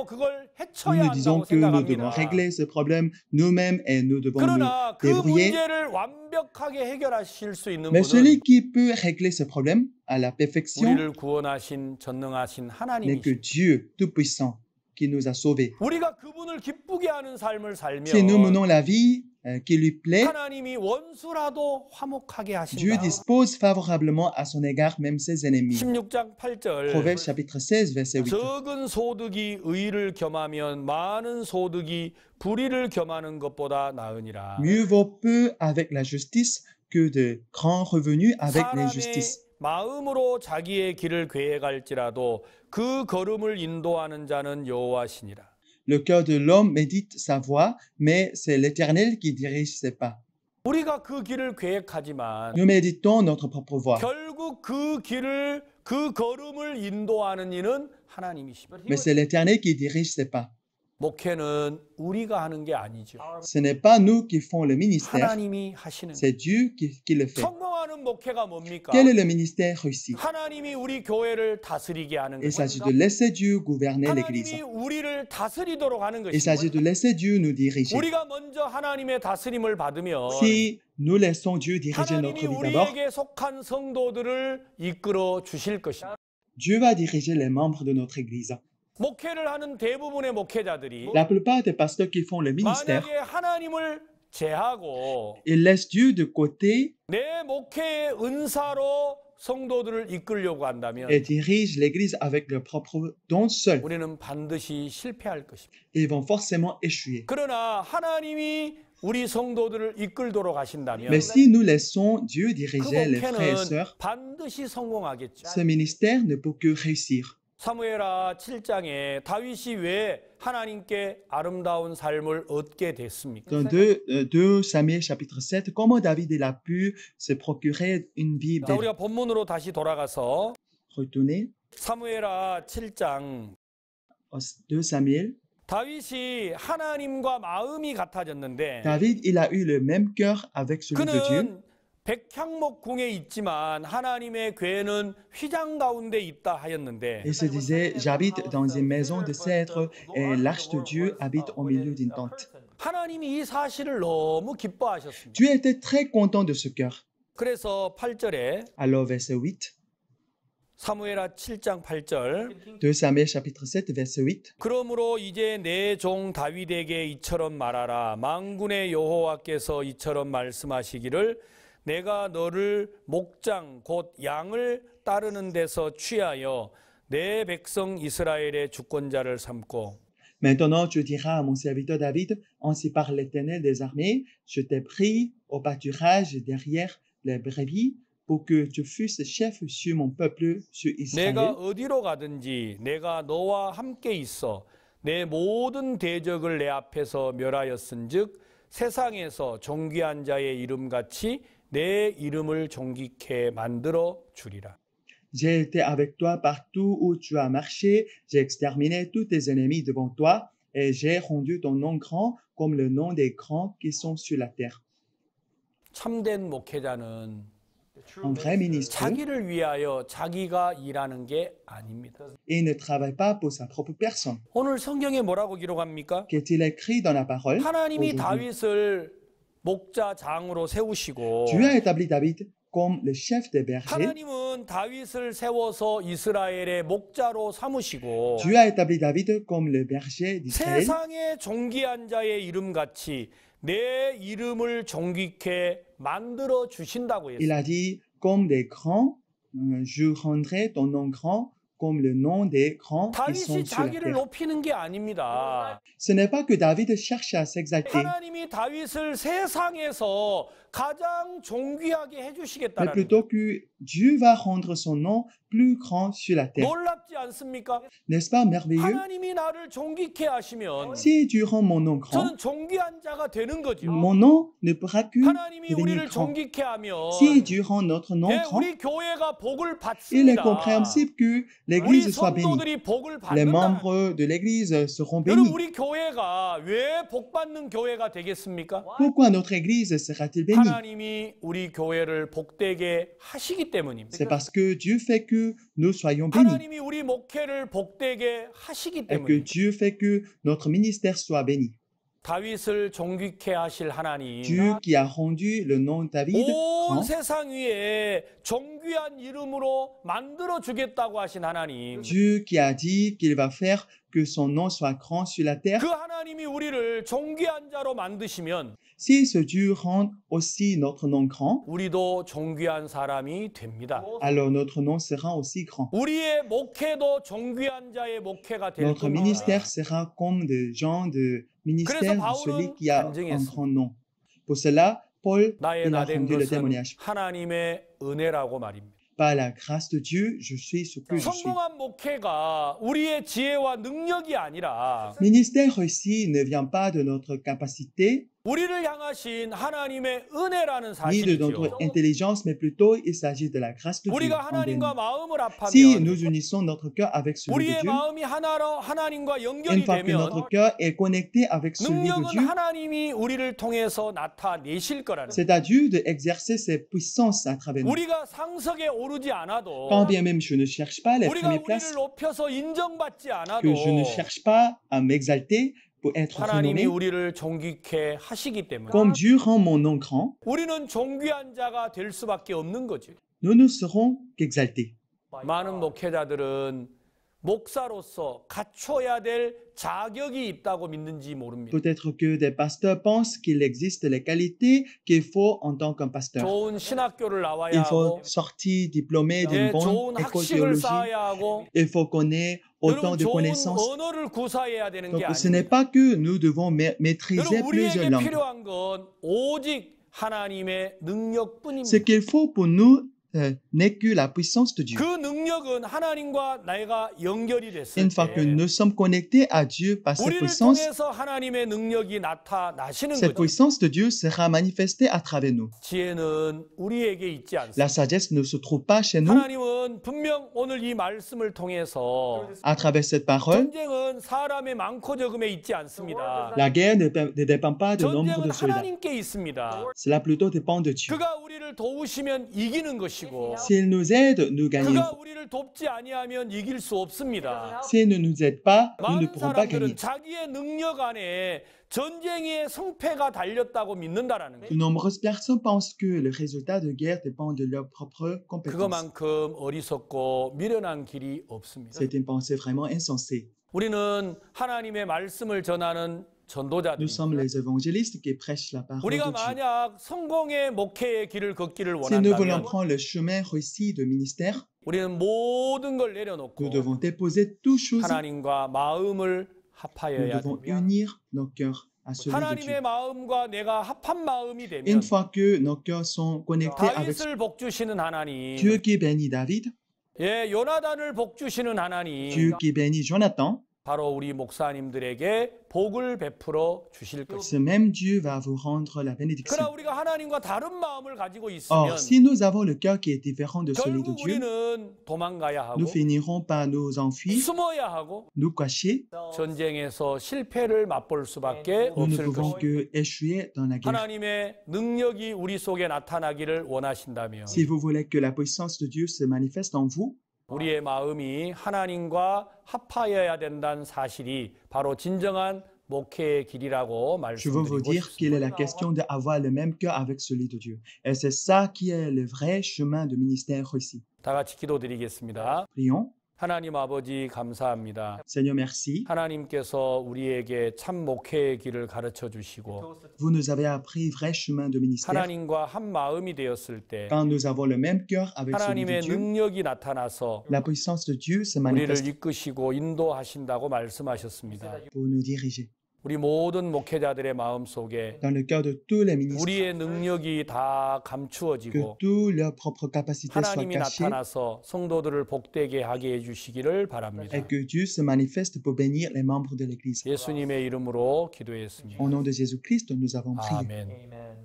그걸 nous 해쳐야 nous disons 한다고 que nous devons 생각합니다. régler ce problème nous-mêmes et nous devons nous 그러나 그 débrouiller. 문제를 완벽하게 해결하실 수 있는 Mais 분은 celui qui peut régler ce problème à la perfection 우리를 구원하신 전능하신 n'est que 하나님이십니다. Dieu Tout-Puissant. qui nous a sauvés. 우리가 그분을 기쁘게 하는 삶을 살면 Si nous menons la vie qui lui plaît, 하나님이 원수라도 화목하게 Dieu 하신다. dispose favorablement à son égard même ses ennemis. 16장 8절 Proverbe chapitre 16, verset 8. 적은 소득이 의를 겸하면 많은 소득이 불의를 겸하는 것보다 나으니라. Mieux vaut peu avec la justice que de grands revenus avec 사람의 l'injustice. 마음으로 자기의 길을 계획할지라도 그 걸음을 인도하는 자는 여호와시니라. Le cœur de l'homme médite sa voie, mais c'est l'Éternel qui dirige ses pas. 우리가 그 길을 계획하지만 Nous méditons notre propre voie, 결국 그 걸음을 인도하는 이는 하나님이십니다. mais c'est l'Éternel qui dirige ses pas. 목회는 우리가 하는 게 아니죠. Ce n'est pas nous qui font le ministère, 하나님이 하시는 c'est Dieu qui le fait. 성공하는 목회가 뭡니까? Quel est le ministère réussi? 하나님이 우리 교회를 다스리게 하는 Il s'agit 것입니다. de laisser Dieu gouverner l'Église. 하나님이 우리를 다스리도록 하는 Il s'agit 것입니다. de laisser Dieu nous diriger. 우리가 먼저 하나님의 다스림을 받으면 Si nous laissons Dieu diriger 하나님이 notre vie d'abord, 우리에게 속한 성도들을 이끌어 주실 것입니다. Dieu va diriger les membres de notre Église. 목회를 하는 대부분의 목회자들이 La plupart des pasteurs qui font le ministère, 만약에 하나님을 제하고 ils laissent Dieu de côté 내 목회의 은사로 성도들을 이끌려고 한다면 et dirigent l'Église avec leurs propres dons seuls. 우리는 반드시 실패할 것입니다. Ils vont forcément échouer. 그러나 하나님이 우리 성도들을 이끌도록 하신다면 Mais si nous laissons Dieu 그 diriger les frères et 목회는 sœurs, 반드시 성공하겠죠. ce ministère ne peut que réussir. 사무엘하 7장에 다윗이 왜 하나님께 아름다운 삶을 얻게 됐습니까? Dans 2 Samuel chapitre 7, comment David il a pu se procurer une vie 자, belle? 우리가 본문으로 다시 돌아가서 Retournez 사무엘하 7장 au 2 Samuel. 다윗이 하나님과 마음이 같아졌는데 David, il a eu le même cœur avec celui de Dieu. 그는 백향목 궁에 있지만 하나님의 궤는 휘장 가운데 있다 하였는데 Il se disait, j'habite dans une maison de cèdre et l'arche de Dieu habite au milieu d'une tente. 하나님이 이 사실을 너무 기뻐하셨습니다. Dieu était très content de ce cœur. 그래서 8절에 Alors, verset 8, 사무엘하 7장 8절 2 Samuel chapitre 7, verset 8. 그러므로 이제 내 종 다윗에게 이처럼 말하라. 만군의 여호와께서 이처럼 말씀하시기를 내가 너를 목장 곧 양을 따르는 데서 취하여 내 백성 이스라엘의 주권자를 삼고 Maintenant, tu diras à mon serviteur David, ainsi parle l'Éternel des armées, je t'ai pris au pâturage derrière les brebis pour que tu fusses chef sur mon peuple, sur Israël. 내가 어디로 가든지 내가 너와 함께 있어 내 모든 대적을 내 앞에서 멸하였은즉 세상에서 존귀한 자의 이름같이 내 이름을 존귀케 만들어 주리라. J'ai été avec toi partout où tu as marché, j'ai exterminé tous tes ennemis devant toi, et j'ai rendu ton nom grand comme le nom des grands qui sont sur la terre. 참된 목회자는 Un vrai ministre, 자기를 위하여 자기가 일하는 게 아닙니다. il ne travaille pas pour sa propre personne. 오늘 성경에 뭐라고 기록합니까? Qu'est-il écrit dans la parole? 하나님이 Aujourd'hui, 다윗을 목자 장으로 세우시고 Dieu a établi David comme le chef des bergers. 하나님은 다윗을 세워서 이스라엘의 목자로 삼으시고 Dieu a établi David comme le berger d'Israël. 세상의 존귀한 자의 이름같이 내 이름을 존귀케 만들어 주신다고 Il 했어요. a dit, comme des grands, je rendrai ton nom grand comme le nom des grands qui sont 다윗이 sur la 자기를 terre. 높이는 게 아닙니다. Ce n'est pas que David cherche à s'exalter, 하나님이 다윗을 세상에서 가장 존귀하게 mais 해주시겠다는 plutôt que Dieu va rendre son nom plus grand sur la terre. 놀랍지 않습니까? N'est-ce pas merveilleux? 하나님이 나를 존귀케 하시면 Si Dieu rend mon nom grand, 저는 존귀한 자가 되는 거죠. mon nom ne pourra que 하나님이 devenir 우리를 grand. 존귀케 하면 Si Dieu rend notre nom 예, grand, 우리 교회가 복을 il est 받습니다. compréhensible que 우리 l'Église soit bénie. 성도들이 복을 Les 받는다. membres de l'Église seront 여러분 bénis. 우리 교회가 왜 복받는 교회가 되겠습니까? Pourquoi notre Église sera-t-il bénie? 하나님이 우리 교회를 복되게 하시기 때문입니다. C'est parce que Dieu fait que nous soyons bénis 하나님이 우리 목회를 복되게 하시기 et que 때문입니다. Dieu fait que notre ministère soit béni. 다윗을 존귀케 하실 하나님, Dieu qui a rendu le nom de David 온 grand, 세상 위에 존귀한 이름으로 만들어 주겠다고 하신 하나님, Dieu qui a dit qu'il va faire que son nom soit grand sur la terre, 그 하나님이 우리를 존귀한 자로 만드시면 si ce Dieu rend aussi notre nom grand, 우리도 존귀한 사람이 됩니다. alors notre nom sera aussi grand. 우리의 목회도 존귀한 자의 목회가 될 Notre 겁니다. ministère sera comme des gens de ministère de celui qui a un grand nom. Pour cela, Paul 나의 il a 나된 rendu le 것은 témoignage. 하나님의 은혜라고 말입니다. Par la grâce de Dieu, je suis ce que je suis. 성공한 목회가 우리의 지혜와 능력이 아니라 Ministère réussi ne vient pas de notre capacité 우리를 향하신 하나님의 은혜라는 ni de notre 사실이죠. intelligence, mais plutôt il s'agit de la grâce de Dieu. 우리가 envers 하나님과 nous. 마음을 Si 합하면 nous unissons notre cœur avec celui de 우리의 Dieu, 마음이 하나로 하나님과 une 연결이 fois que 되면 notre cœur est connecté avec celui de 능력은 Dieu, 하나님이 우리를 통해서 나타내실 거라는 c'est à Dieu d'exercer ses puissances à travers nous. 우리가 상석에 오르지 않아도 Quand bien même je ne cherche pas les 우리가 premières 우리를 places, 높여서 인정받지 않아도 que je ne cherche pas à m'exalter pour être 하나님이 renommé, 우리를 존귀케 하시기 때문에 comme Dieu rend mon nom grand, 우리는 존귀한 자가 될 수밖에 없는 거죠. nous ne serons qu'exaltés. 많은 목회자들은 목사로서 갖춰야 될 자격이 있다고 믿는지 모릅니다. Peut-être que des pasteurs pensent qu'il existe les qualités qu'il faut en tant qu'un pasteur. 좋은 신학교를 나와야 Il faut 하고 sortir diplômé d'une 예, bonne 좋은 école 학식을 théologique. 쌓아야 하고 Il faut connaître autant 여러분 de 좋은 connaissances. 언어를 구사해야 되는 게 Donc ce n'est 아닙니다. pas que nous devons maîtriser 여러분 plusieurs 우리에게 langues. 필요한 건 오직 하나님의 Ce 능력뿐입니다. qu'il faut pour nous n'est que la puissance de Dieu. 그 능력은 하나님과 내가 연결이 됐을 Une fois que 때 nous sommes connectés à Dieu par cette 우리를 puissance, 통해서 하나님의 능력이 나타나시는 cette 거죠. puissance de Dieu sera manifestée à travers nous. 지혜는 우리에게 있지 La 않습니다. sagesse ne se trouve pas chez nous. 하나님은 분명 오늘 이 말씀을 통해서 À travers cette parole, 전쟁은 사람의 많고 적음에 있지 않습니다. la guerre ne dépend pas du nombre 전쟁은 de soldats. 하나님께 있습니다. Cela plutôt dépend de Dieu. 그가 우리를 도우시면 이기는 것이고 S'il nous aide, nous 그가 gagnons. 우리를 돕지 아니하면 이길 수 없습니다. S'il ne nous aide pas, nous ne 많은 pourrons pas gagner. 사람들은 자기의 능력 안에 전쟁의 성패가 달렸다고 믿는다라는 De 거예요. nombreuses personnes pensent que le résultat de guerre dépend de leurs propres compétences. 그것만큼 어리석고 미련한 길이 없습니다. C'est une pensée vraiment insensée. 우리는 하나님의 말씀을 전하는 전도자들. Nous sommes les évangélistes qui prêchent la parole 우리가 de Dieu. 만약 성공의 목회의 길을 걷기를 Si nous voulons 원한다면 prendre le chemin réussi de ministère, 우리는 모든 걸 nous 내려놓고 devons déposer toutes choses. 하나님과 마음을 Nous 합하여야 devons 됩니다. unir nos cœurs à celui de Dieu. 하나님의 마음과 내가 합한 마음이 Une 되면 fois que nos cœurs sont connectés avec 다윗을 복주시는 하나님, Dieu qui bénit David, 예, 요나단을 복주시는 Dieu 하나님, qui bénit Jonathan, 바로 우리 목사님들에게 복을 베풀어 주실 것입니다. ce même Dieu va vous rendre la bénédiction. 그러나 우리가 하나님과 다른 마음을 가지고 있으면 Or, si nous avons le cœur qui est différent de celui de 결국 Dieu, 우리는 도망가야 하고 nous finirons par nous enfuir, 숨어야 하고 nous cacher. 전쟁에서 실패를 맛볼 수밖에 Nous ne 없을 pouvons 것입니다. que échouer dans la guerre. 하나님의 능력이 우리 속에 나타나기를 원하신다면 Si vous voulez que la puissance de Dieu se manifeste en vous, 우리의 마음이 하나님과 합하여야 된다는 사실이 바로 진정한 목회의 길이라고 je veux vous 말씀드리고 dire qu'il est 싶습니다. la question d'avoir le même cœur avec celui de Dieu. Et c'est ça qui est le vrai chemin de ministère réussi. 다 같이 기도드리겠습니다. Prions. 하나님 아버지 감사합니다. Seigneur, merci. 하나님께서 우리에게 참 목회의 길을 가르쳐 주시고 Vous nous avez appris vrai chemin de ministère. 하나님과 한 마음이 되었을 때 Quand nous avons le même cœur avec celui de 하나님의 Dieu, 능력이 나타나서 la puissance de Dieu se 우리를 manifeste 이끄시고 인도하신다고 말씀하셨습니다. pour nous diriger. 우리 모든 목회자들의 마음 속에 Dans le cœur de tous les ministres, 우리의 능력이 다 que 감추어지고 toutes leurs propres capacités soient 하나님이 cachées 나타나서 성도들을 복되게 하게 해주시기를 바랍니다. et que Dieu se manifeste pour bénir les membres de l'Église. 예수님의 이름으로 기도했습니다. Au nom de Jésus-Christ, nous avons prié. 아멘.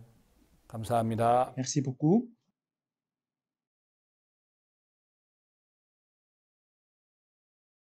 감사합니다. Merci beaucoup.